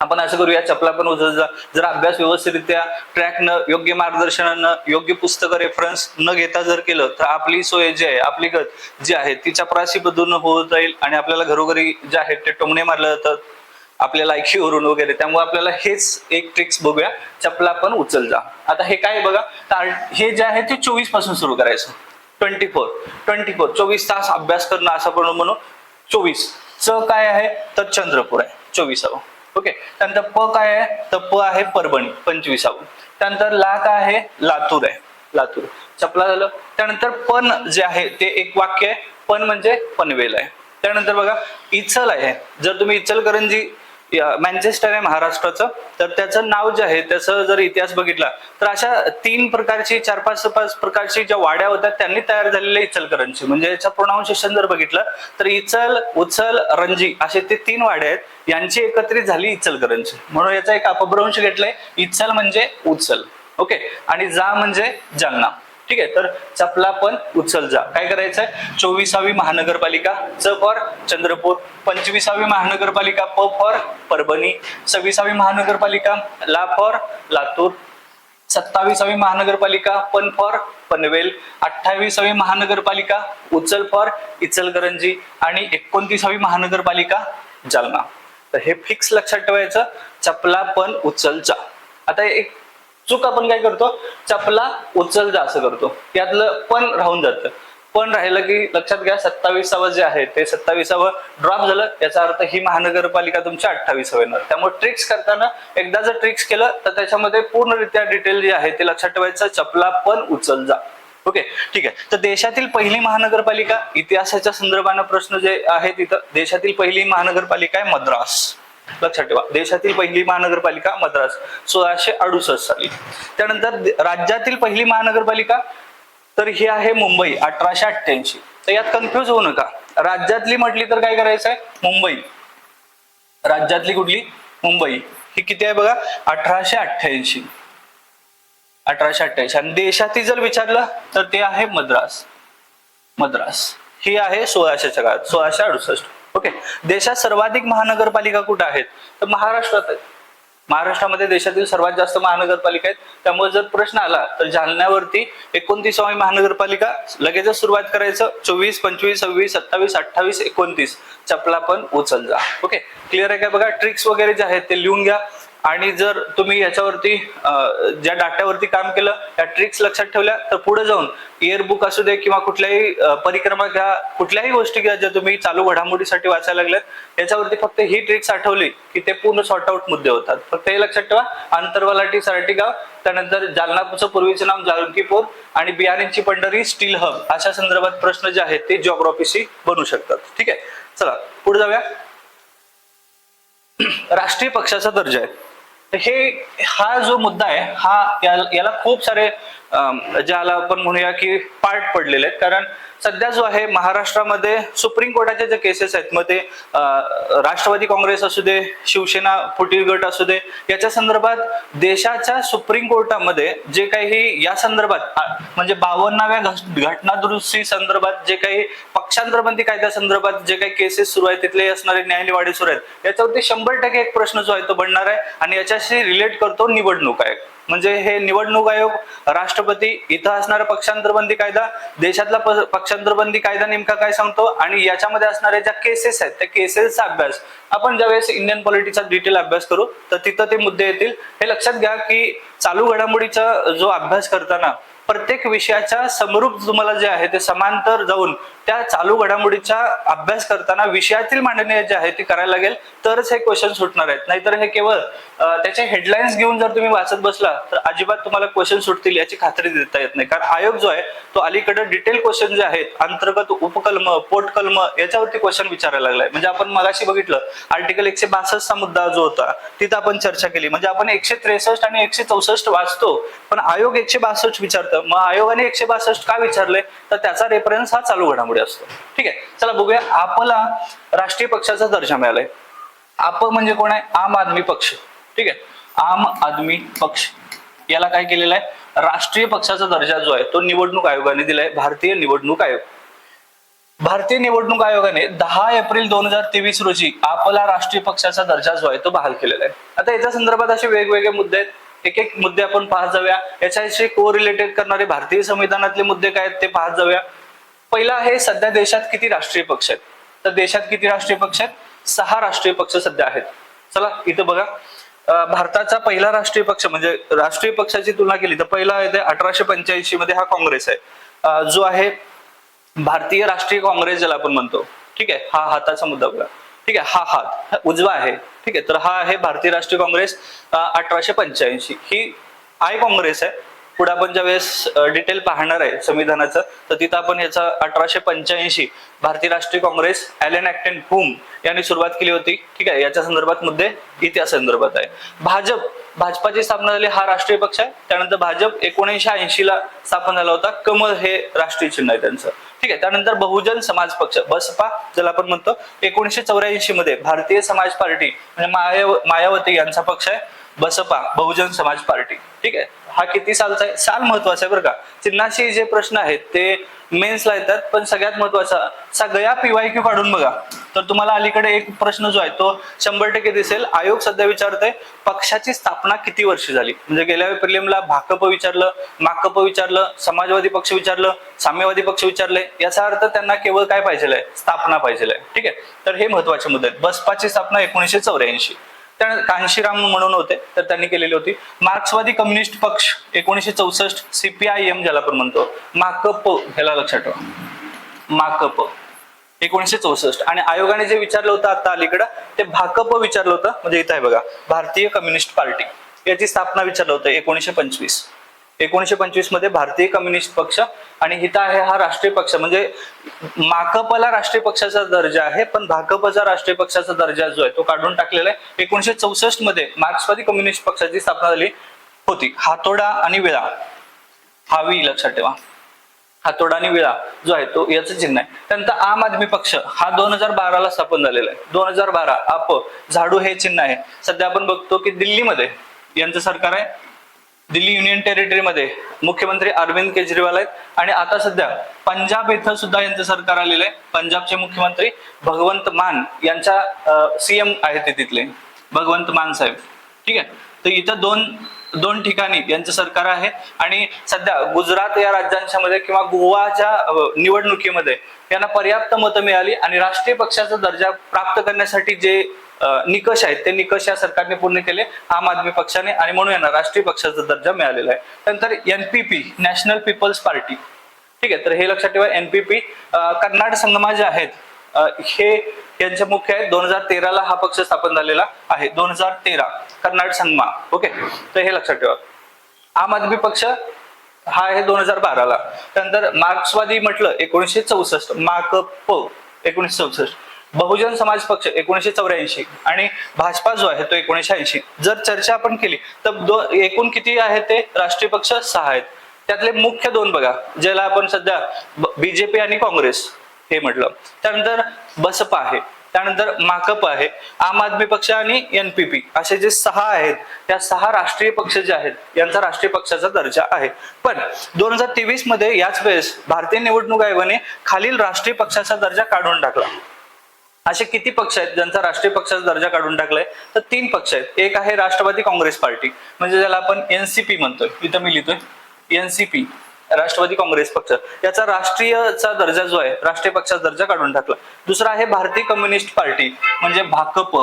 आपण असं करूया, चपला पण उचल जा. जर अभ्यास व्यवस्थितरित्या ट्रॅक न, योग्य मार्गदर्शनानं, योग्य पुस्तक रेफरन्स न घेता जर केलं तर आपली सोय जी आहे, आपली गत जी आहे ती चपराशी बदलून होत जाईल आणि आपल्याला घरोघरी जे आहे ते टोमणे मारले जातात आपल्या लायकीवरून वगैरे. त्यामुळे आपल्याला हेच एक ट्रिक्स बघूया, चपला पण उचल जा. आता हे काय बघा, हे जे आहे ते 24 पासून सुरू करायचं. 24 तास अभ्यास करणं असं पण म्हणू. 24 च काय आहे तर चंद्रपूर आहे 24व. ओके, त्यानंतर प काय आहे तर प आहे परभणी 25व. त्यानंतर ला काय आहे, लातूर आहे, लातूर. चपला झालं. त्यानंतर पण जे आहे ते एक वाक्य आहे, पण म्हणजे पनवेल आहे. त्यानंतर बघा इचल आहे. जर तुम्ही इचलकरंजी मँचेस्टर आहे महाराष्ट्राचं, तर त्याचं नाव जे आहे त्याचं जर इतिहास बघितला तर अशा 3 प्रकारची 4-5 प्रकारची ज्या वाड्या होत्या त्यांनी तयार झालेले इचलकरंजी. म्हणजे याचं प्रोनाउन्सिएशन जर बघितलं तर इचल, उचल, रंजी असे ते 3 वाड्या आहेत, यांची एकत्रित झाली इचलकरंजी. म्हणून याचा एक अपभ्रंश घेतलाय, इचल म्हणजे उचल. ओके, आणि जा म्हणजे जालना. ठीक आहे, तर चपला पण उचल जा. काय करायचंय? 24वी महानगरपालिका च फॉर चंद्रपूर, 25वी महानगरपालिका प फॉर परभणी, 26वी महानगरपालिका ला फॉर लातूर, 27वी महानगरपालिका पन फॉर पनवेल, 28वी महानगरपालिका उचल फॉर इचलकरंजी आणि 29वी महानगरपालिका जालना. तर हे फिक्स लक्षात ठेवायचं, चपला पण उचल जा. आता एक चूक आपण काय करतो, चपला उचल जा असं करतो, यातलं पण राहून जातं. पण राहिलं की लक्षात घ्या 27व जे आहे ते 27व ड्रॉप झालं, याचा अर्थ ही महानगरपालिका तुमच्या 28व येणार. त्यामुळे ट्रिक्स करताना एकदा जर ट्रिक्स केलं तर त्याच्यामध्ये पूर्णरित्या डिटेल जे आहे ते लक्षात ठेवायचं, चपला पण उचल जा. ओके, ठीक आहे. तर देशातील पहिली महानगरपालिका, इतिहासाच्या संदर्भानं प्रश्न जे आहे तिथं, देशातील पहिली महानगरपालिका आहे मद्रास. लक्षात ठेवा, देशातील पहिली महानगरपालिका मद्रास 1668 साली. त्यानंतर राज्यातील पहिली महानगरपालिका तर ही आहे मुंबई 1888. तर यात कन्फ्युज होऊ नका, राज्यातली म्हटली तर काय करायचंय, मुंबई. राज्यातली कुठली? मुंबई. ही किती आहे बघा, 1888. 1888. आणि देशातील जर विचारलं तर ते आहे मद्रास. मद्रास ही आहे 1600च्या काळात, 1668. ओके, देशात सर्वाधिक महानगरपालिका कुठे आहेत? तर महाराष्ट्रात आहेत. महाराष्ट्रामध्ये देशातील सर्वात जास्त महानगरपालिका आहेत. त्यामुळे जर प्रश्न आला तर जालन्यावरती 29वी महानगरपालिका लगेचच सुरुवात करायचं. 24, 25, 26, 27, 28, 29 चपला पण उचल जा. ओके, क्लिअर आहे काय? बघा, ट्रिक्स वगैरे जे आहेत ते लिहून घ्या. आणि जर तुम्ही याच्यावरती ज्या डाट्यावरती काम केलं, त्या ट्रिक्स लक्षात ठेवल्या, तर पुढे जाऊन इयरबुक असू दे किंवा कुठल्याही परिक्रमा घ्या, कुठल्याही गोष्टी घ्या ज्या तुम्ही चालू घडामोडीसाठी वाचायला लागल्यात, याच्यावरती फक्त ही ट्रिक्स आठवली की ते पूर्ण सॉर्ट आउट मुद्दे होतात. फक्त हे लक्षात ठेवा, आंतरवलाटी सारटीगाव, त्यानंतर जालनाचं पूर्वीचे नाव जालकीपूर आणि बियाणीची पंढरी स्टील हब, अशा संदर्भात प्रश्न जे आहेत ते जिओग्राफीशी बनू शकतात. ठीक आहे, चला पुढे जाऊया. राष्ट्रीय पक्षाचा दर्जा आहे. हा जो मुद्दा आहे हा याला खूप सारे ज्याला आपण म्हणूया की पार्ट पडलेले आहेत. कारण सध्या जो आहे महाराष्ट्रामध्ये सुप्रीम कोर्टाचे जे केसेस आहेत, मग ते राष्ट्रवादी काँग्रेस असू दे, शिवसेना फुटीर गट असू दे, याच्या संदर्भात देशाच्या सुप्रीम कोर्टामध्ये जे काही या संदर्भात म्हणजे 52व्या घटना दुरुस्ती संदर्भात जे काही पक्षांतरबंदी कायद्या संदर्भात जे काही केसेस सुरू आहेत, तिथले असणारे न्यायनिवाडे सुरू आहेत, याच्यावरती 100% एक प्रश्न जो आहे तो बनणार आहे. आणि याच्याशी रिलेट करतो निवडणूक आयोग. म्हणजे हे निवडणूक आयोग, राष्ट्रपती, इथं असणारा पक्षांतरबंदी कायदा, देशातला पक्षांतरबंदी कायदा नेमका काय सांगतो, आणि याच्यामध्ये असणाऱ्या ज्या केसेस आहेत त्या केसेसचा अभ्यास आपण ज्यावेळेस इंडियन पॉलिटिक्सचा डिटेल अभ्यास करू तर तिथं ते मुद्दे येतील. हे लक्षात घ्या की चालू घडामोडीचा जो अभ्यास करताना प्रत्येक विषयाच्या समरूप तुम्हाला जे आहे ते समांतर जाऊन त्या चालू घडामोडीचा अभ्यास करताना विषयातील मांडणी जे आहे ती करायला लागेल, तरच हे क्वेश्चन सुटणार आहेत. नाहीतर हे केवळ त्याचे हेडलाईन्स घेऊन जर तुम्ही वाचत बसला तर अजिबात तुम्हाला क्वेश्चन सुटतील याची खात्री देता येत नाही. कारण आयोग जो आहे तो अलीकडे डिटेल क्वेश्चन जे आहेत, अंतर्गत उपकलम, पोटकलम, याच्यावरती क्वेश्चन विचारायला लागलाय. म्हणजे आपण मगाशी बघितलं आर्टिकल 162 चा मुद्दा जो होता तिथं आपण चर्चा केली. म्हणजे आपण 163 आणि 164 वाचतो, पण आयोग 162 विचारतं. मग आयोगाने 162 का विचारले, तर त्याचा रेफरन्स हा चालू घडामोडी असतो. ठीक आहे, चला बघूया. आपला राष्ट्रीय पक्षाचा दर्जा मिळालाय. आप म्हणजे कोण आहे? आम आदमी पक्ष. ठीक आहे, आम आदमी पक्ष याला काय केलेलं आहे, राष्ट्रीय पक्षाचा दर्जा जो आहे तो निवडणूक आयोगाने दिलाय, भारतीय निवडणूक आयोग. भारतीय निवडणूक आयोगाने 10 एप्रिल 2023 रोजी आपला राष्ट्रीय पक्षाचा दर्जा जो आहे तो बहाल केलेला आहे. आता याच्या संदर्भात असे वेगवेगळे मुद्दे आहेत. एक एक मुद्दे आपण पाहत जाऊया. याच्याशी कोरिलेटेड करणारे भारतीय संविधानातले मुद्दे काय आहेत ते पाहत जाऊया. पहिला आहे, सध्या देशात किती राष्ट्रीय पक्ष आहेत? तर देशात किती राष्ट्रीय पक्ष आहेत? 6 राष्ट्रीय पक्ष सध्या आहेत. चला इथं बघा, भारताचा पहिला राष्ट्रीय पक्ष म्हणजे राष्ट्रीय पक्षाची तुलना केली तर पहिला आहे ते 1885 मध्ये हा काँग्रेस आहे, जो आहे भारतीय राष्ट्रीय काँग्रेस ज्याला आपण म्हणतो. ठीक आहे, हा हाताचा मुद्दा बघा. ठीक आहे, हा हात उजवा आहे. ठीक आहे, तर हा आहे भारतीय राष्ट्रीय काँग्रेस 1885. ही आय काँग्रेस आहे. पुढे आपण ज्या वेळेस डिटेल पाहणार आहे संविधानाचं तर तिथं आपण याचा 1885 भारतीय राष्ट्रीय काँग्रेस ॲलन ॲक्टन हुम यांनी सुरुवात केली होती. ठीक आहे, याच्या संदर्भात मुद्दे इतिहास संदर्भात आहे. भाजपाची स्थापना झाली, हा राष्ट्रीय पक्ष आहे. त्यानंतर भाजप 1980 ला स्थापन झाला होता. कमळ हे राष्ट्रीय चिन्ह आहे त्यांचं. ठीक आहे, त्यानंतर बहुजन समाज पक्ष बसपा ज्याला आपण म्हणतो 1984 मध्ये भारतीय समाज पार्टी म्हणजे मायावती यांचा पक्ष आहे. बसपा बहुजन समाज पार्टी. ठीक आहे, हा किती सालचा आहे? साल महत्वाचा आहे बरं का. चिन्हाशी जे प्रश्न आहेत ते मेन्सला येतात, पण सगळ्यात महत्वाचा सगळ्या PYQ काढून बघा तर तुम्हाला अलीकडे एक प्रश्न जो आहे तो 100% दिसेल. आयोग सध्या विचारतोय पक्षाची स्थापना किती वर्ष झाली. म्हणजे गेल्या प्रिलिमला भाकप विचारलं, माकप विचारलं, समाजवादी पक्ष विचारलं, साम्यवादी पक्ष विचारले. याचा अर्थ त्यांना केवळ काय पाहिजे? स्थापना पाहिजे. ठीक आहे, तर हे महत्वाचे मुद्दे आहेत. बसपाची स्थापना 1984. त्यानंतर कांशीराम म्हणून होते, तर त्यांनी केलेली होती. मार्क्सवादी कम्युनिस्ट पक्ष 1964, CPIM ज्याला आपण म्हणतो, माकप, ह्याला लक्षात ठेवा, माकप 1964. आणि आयोगाने जे विचारलं होतं आता अलीकडं ते भाकप विचारलं होतं. म्हणजे इथं आहे बघा, भारतीय कम्युनिस्ट पार्टी, याची स्थापना विचारलं होतं 1925. 1925 मध्ये भारतीय कम्युनिस्ट पक्ष, आणि इथं आहे हा राष्ट्रीय पक्ष. म्हणजे माकपला राष्ट्रीय पक्षाचा दर्जा आहे, पण भाकपचा राष्ट्रीय पक्षाचा दर्जा जो आहे तो काढून टाकलेला आहे. 1964 मध्ये मार्क्सवादी कम्युनिस्ट पक्षाची स्थापना झाली होती. हातोडा आणि विळा, हावी लक्षात ठेवा, हातोडा आणि विळा जो आहे तो याचं चिन्ह आहे. त्यानंतर आम आदमी पक्ष हा 2012 ला स्थापन झालेला आहे. 2012 आप, झाडू हे चिन्ह आहे. सध्या आपण बघतो की दिल्लीमध्ये यांचं सरकार आहे. दिल्ली युनियन टेरिटरीमध्ये मुख्यमंत्री अरविंद केजरीवाल आहेत. आणि आता सध्या पंजाब इथं सुद्धा यांचं सरकार आलेलं आहे. पंजाबचे मुख्यमंत्री भगवंत मान यांच्या CM आहेत ते तिथले, भगवंत मान साहेब. ठीक आहे, तर इथं दोन ठिकाणी यांचं सरकार आहे. आणि सध्या गुजरात या राज्यांच्या मध्ये किंवा गोवाच्या निवडणुकीमध्ये यांना पर्याप्त मतं मिळाली, आणि राष्ट्रीय पक्षाचा दर्जा प्राप्त करण्यासाठी जे निकष आहेत ते निकष या सरकारने पूर्ण केले आम आदमी पक्षाने, आणि म्हणून यांना राष्ट्रीय पक्षाचा दर्जा मिळालेला आहे. त्यानंतर NPP, नॅशनल पीपल्स पार्टी. ठीक आहे, तर हे लक्षात ठेवा, NPP. कर्नाड संगमा जे आहेत हे यांचे मुख्य आहेत. 2013 ला हा पक्ष स्थापन झालेला आहे. 2013 कर्नाड संगमा. ओके, तर हे लक्षात ठेवा. आम आदमी पक्ष हा आहे 2012 ला. त्यानंतर मार्क्सवादी म्हटलं 1964, माकप 1964, बहुजन समाज पक्ष 1984, आणि भाजपा जो आहे तो 1980. जर चर्चा आपण केली तर एकूण किती आहे ते राष्ट्रीय पक्ष 6 आहेत. त्यातले मुख्य 2 बघा, ज्याला आपण सध्या BJP आणि काँग्रेस हे म्हटलं. त्यानंतर बसपा आहे, त्यानंतर माकप आहे, आम आदमी पक्ष आणि NPP, असे जे 6 आहेत, त्या 6 राष्ट्रीय पक्ष जे आहेत यांचा राष्ट्रीय पक्षाचा दर्जा आहे. पण 2023 मध्ये याच वेळेस भारतीय निवडणूक आयोगाने खालील राष्ट्रीय पक्षाचा दर्जा काढून टाकला. असे किती पक्ष आहेत ज्यांचा राष्ट्रीय पक्षाचा दर्जा काढून टाकलाय? तर 3 पक्ष आहेत. एक आहे राष्ट्रवादी काँग्रेस पार्टी, म्हणजे ज्याला आपण NCP म्हणतोय, इथं मी लिहितोय NCP, राष्ट्रवादी काँग्रेस पक्ष, याचा राष्ट्रीयचा दर्जा जो आहे, राष्ट्रीय पक्षाचा दर्जा काढून टाकला. दुसरा आहे भारतीय कम्युनिस्ट पार्टी, म्हणजे भाकप,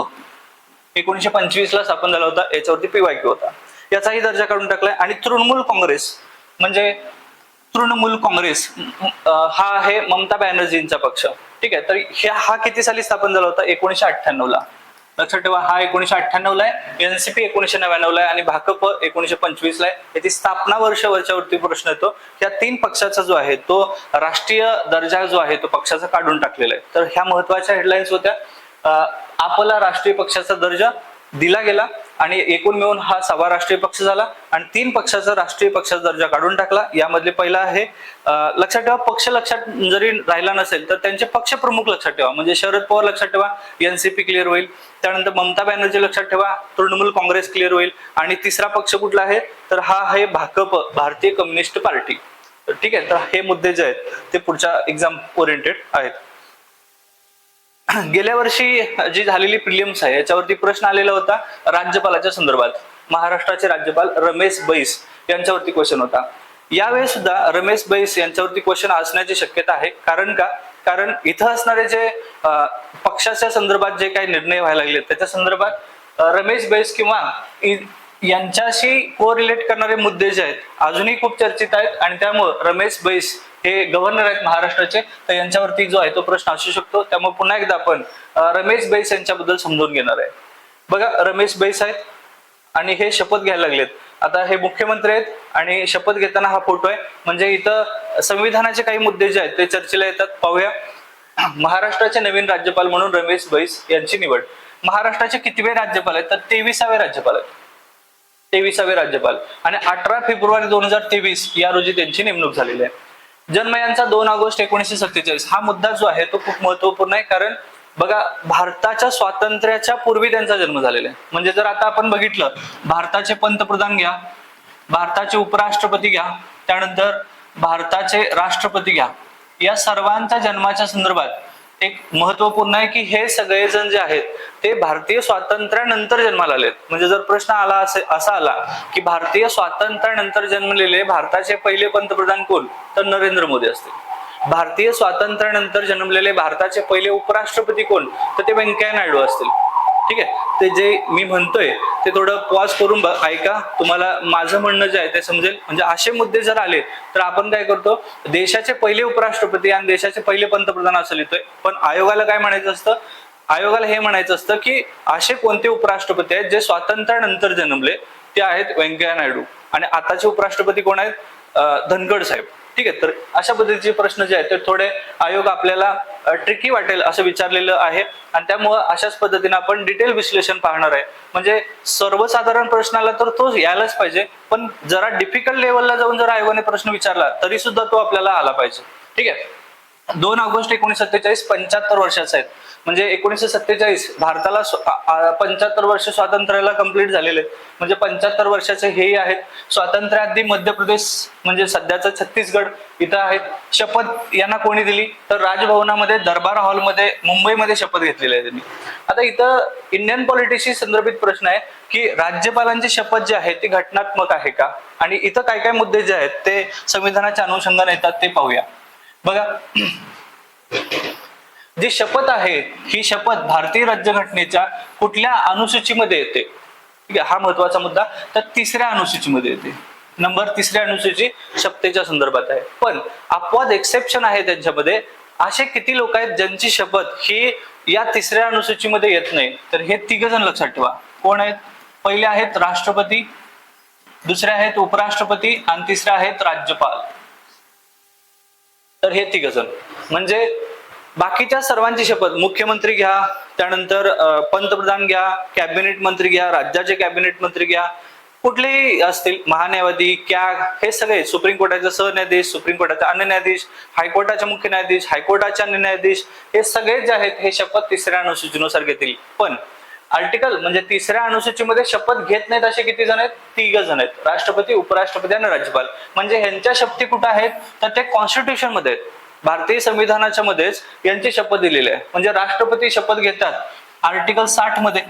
1925 ला स्थापन झाला होता, याच्यावरती PYQ होता, याचाही दर्जा काढून टाकलाय. आणि तृणमूल काँग्रेस, म्हणजे तृणमूल काँग्रेस हा आहे ममता बॅनर्जींचा पक्ष. ठीक आहे, तर हा किती साली स्थापन झाला होता? 1998 ला. लक्षात ठेवा, हा 1998 ला आहे, NCP 1999 ला आहे, आणि भाकप 1925 ला आहे. याची स्थापना वर्षावरती प्रश्न येतो. या 3 पक्षाचा जो आहे तो राष्ट्रीय दर्जा जो आहे तो पक्षाचा काढून टाकलेला आहे. तर ह्या महत्वाच्या हेडलाईन्स होत्या. आपला राष्ट्रीय पक्षाचा दर्जा दिला गेला, आणि एकूण मिळून हा 6वा राष्ट्रीय पक्ष झाला, आणि 3 पक्षाचा राष्ट्रीय पक्षाचा दर्जा काढून टाकला. यामधले पहिला आहे, लक्षात ठेवा, पक्ष लक्षात जरी राहिला नसेल तर त्यांचे पक्ष प्रमुख लक्षात ठेवा. म्हणजे शरद पवार लक्षात ठेवा, NCP क्लिअर होईल. त्यानंतर ममता बॅनर्जी लक्षात ठेवा, तृणमूल काँग्रेस क्लिअर होईल. आणि तिसरा पक्ष कुठला आहे? तर हा आहे भाकप, भारतीय कम्युनिस्ट पार्टी. ठीक आहे, तर हे मुद्दे जे आहेत ते पुढच्या एक्झाम ओरिएंटेड आहेत. गेल्या वर्षी जी झालेली प्रिलिम्स आहे याच्यावरती प्रश्न आलेला होता राज्यपालाच्या संदर्भात. महाराष्ट्राचे राज्यपाल रमेश बैस यांच्यावरती क्वेश्चन होता. यावेळेस सुद्धा रमेश बैस यांच्यावरती क्वेश्चन असण्याची शक्यता आहे. कारण इथं असणारे जे पक्षाच्या संदर्भात जे काही निर्णय व्हायला लागले त्याच्या संदर्भात रमेश बैस किंवा यांच्याशी कोरिलेट करणारे मुद्दे जे आहेत अजूनही खूप चर्चित आहेत, आणि त्यामुळे रमेश बैस हे गव्हर्नर आहेत महाराष्ट्राचे, तर यांच्यावरती जो आहे तो प्रश्न असू शकतो. त्यामुळे पुन्हा एकदा आपण रमेश बैस यांच्याबद्दल समजून घेणार आहे. बघा, रमेश बैस आहेत आणि हे शपथ घ्यायला लागलेत. आता हे मुख्यमंत्री आहेत आणि शपथ घेताना हा फोटो आहे. म्हणजे इथं संविधानाचे काही मुद्दे जे आहेत ते चर्चेला येतात. पाहूया. महाराष्ट्राचे नवीन राज्यपाल म्हणून रमेश बैस यांची निवड. महाराष्ट्राचे कितवे राज्यपाल आहेत? तर 23वे राज्यपाल आहेत. 23वे राज्यपाल, आणि 18 फेब्रुवारी 2023 या रोजी त्यांची नेमणूक झालेली आहे. जन्म यांचा 2 ऑगस्ट 1947. हा मुद्दा जो आहे तो खूप महत्वपूर्ण आहे, कारण बघा, भारताच्या स्वातंत्र्याच्या पूर्वी त्यांचा जन्म झालेला आहे. म्हणजे जर आता आपण बघितलं, भारताचे पंतप्रधान घ्या, भारताचे उपराष्ट्रपती घ्या, त्यानंतर भारताचे राष्ट्रपती घ्या, या सर्वांच्या जन्माच्या संदर्भात एक महत्वपूर्ण आहे की हे सगळेजण जे आहेत ते भारतीय स्वातंत्र्यानंतर जन्माला आलेत. म्हणजे जर प्रश्न आला असा आला की भारतीय स्वातंत्र्यानंतर जन्मलेले भारताचे पहिले पंतप्रधान कोण, तर नरेंद्र मोदी असतील. भारतीय स्वातंत्र्यानंतर जन्मलेले भारताचे पहिले उपराष्ट्रपती कोण, तर ते व्यंकय्या नायडू असतील. ठीक आहे, ते जे मी म्हणतोय ते थोडं पॉज करून ऐका, तुम्हाला माझं म्हणणं जे आहे ते समजेल. म्हणजे असे मुद्दे जर आले तर आपण काय करतो, देशाचे पहिले उपराष्ट्रपती आणि देशाचे पहिले पंतप्रधान असं लिहितोय. पण आयोगाला काय म्हणायचं असतं, आयोगाला हे म्हणायचं असतं की असे कोणते उपराष्ट्रपती आहेत जे स्वातंत्र्यानंतर जन्मले, ते आहेत व्यंकय्या नायडू. आणि आताचे उपराष्ट्रपती कोण आहेत, धनखड साहेब. ठीक आहे, तर अशा पद्धतीचे प्रश्न जे आहेत ते थोडे आयोग आपल्याला ट्रिकी वाटेल असं विचारलेलं आहे. आणि त्यामुळं अशाच पद्धतीने आपण डिटेल विश्लेषण पाहणार आहे. म्हणजे सर्वसाधारण प्रश्नाला तर तो यायलाच पाहिजे, पण जरा डिफिकल्ट लेवलला जाऊन जर आयोगाने प्रश्न विचारला तरी सुद्धा तो आपल्याला आला पाहिजे. ठीक आहे, 2 ऑगस्ट 1947 75 वर्षाचा आहेत. म्हणजे 1947 भारताला 75 वर्ष स्वातंत्र्याला कंप्लीट झालेले. म्हणजे 75 वर्षाचे हेही आहेत. स्वातंत्र्याआधी मध्य प्रदेश म्हणजे सध्याचं छत्तीसगड इथं आहेत. शपथ यांना कोणी दिली, तर राजभवनामध्ये दरबार हॉलमध्ये मुंबईमध्ये शपथ घेतलेली आहे त्यांनी. आता इथं इंडियन पॉलिटिक्सशी संदर्भित प्रश्न आहे की राज्यपालांची शपथ जी आहे ती घटनात्मक आहे का, आणि इथं काय काय मुद्दे जे आहेत ते संविधानाच्या अनुषंगाने येतात ते पाहूया. बघा, जी शपथ आहे ही शपथ भारतीय राज्यघटनेच्या कुठल्या अनुसूचीमध्ये येते, ठीक आहे, हा महत्वाचा मुद्दा. तर 3ऱ्या अनुसूचीमध्ये येते. नंबर 3री अनुसूची शपथेच्या संदर्भात आहे. पण अपवाद एक्सेप्शन आहे त्यांच्यामध्ये. असे किती लोक आहेत ज्यांची शपथ ही या 3ऱ्या अनुसूचीमध्ये येत नाही, तर हे 3 जण लक्षात ठेवा. कोण आहेत, पहिले आहेत राष्ट्रपती, दुसरे आहेत उपराष्ट्रपती आणि तिसरे आहेत राज्यपाल. तर हे 3 जण. म्हणजे बाकीच्या सर्वांची शपथ, मुख्यमंत्री घ्या, त्यानंतर पंतप्रधान घ्या, कॅबिनेट मंत्री घ्या, राज्याचे कॅबिनेट मंत्री घ्या, कुठलेही असतील, महान्यायवादी, कॅग, हे सगळे, सुप्रीम कोर्टाचे सरन्यायाधीश, सुप्रीम कोर्टाचे अन्य न्यायाधीश, हायकोर्टाचे मुख्य न्यायाधीश, हायकोर्टाचे अन्य न्यायाधीश, हे सगळे जे आहेत हे शपथ 3ऱ्या अनुसूचीनुसार घेतील. पण आर्टिकल म्हणजे 3ऱ्या अनुसूचीमध्ये शपथ घेत नाहीत असे किती जण आहेत, 3 जण आहेत. राष्ट्रपती, उपराष्ट्रपती आणि राज्यपाल. म्हणजे ह्यांच्या शपथी कुठे आहेत, तर ते कॉन्स्टिट्यूशन मध्ये आहेत. भारतीय संविधानाच्या मध्येच यांची शपथ दिलेली आहे. म्हणजे राष्ट्रपती शपथ घेतात आर्टिकल 60 मध्ये,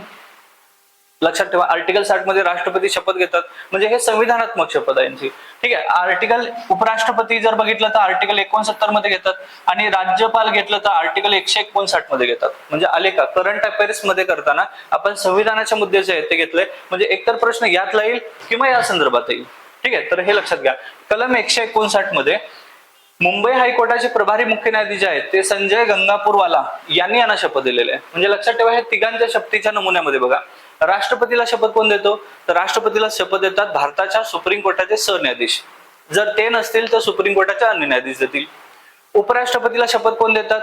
लक्षात ठेवा, आर्टिकल 60 मध्ये राष्ट्रपती शपथ घेतात. म्हणजे हे संविधानात्मक शपथ आहे यांची. ठीक आहे, आर्टिकल उपराष्ट्रपती जर बघितलं तर आर्टिकल 69 मध्ये घेतात, आणि राज्यपाल घेतलं तर आर्टिकल 159 मध्ये घेतात. म्हणजे आले का, करंट अफेअर्स मध्ये करताना आपण संविधानाचे मुद्दे जे आहेत ते घेतले. म्हणजे एकतर प्रश्न यातला येईल किंवा या संदर्भात येईल. ठीक आहे, तर हे लक्षात घ्या. कलम 159 मध्ये मुंबई हायकोर्टाचे प्रभारी मुख्य न्यायाधीश आहेत ते संजय गंगापूरवाला यांनी यांना शपथ दिलेली आहे. म्हणजे लक्षात ठेवा, हे 3 शपथीच्या नमुन्यामध्ये बघा, राष्ट्रपतीला शपथ कोण देतो, तर राष्ट्रपतीला शपथ देतात भारताच्या सुप्रीम कोर्टाचे सरन्यायाधीश. जर ते नसतील तर सुप्रीम कोर्टाचे अन्य न्यायाधीश देतील. उपराष्ट्रपतीला शपथ कोण देतात,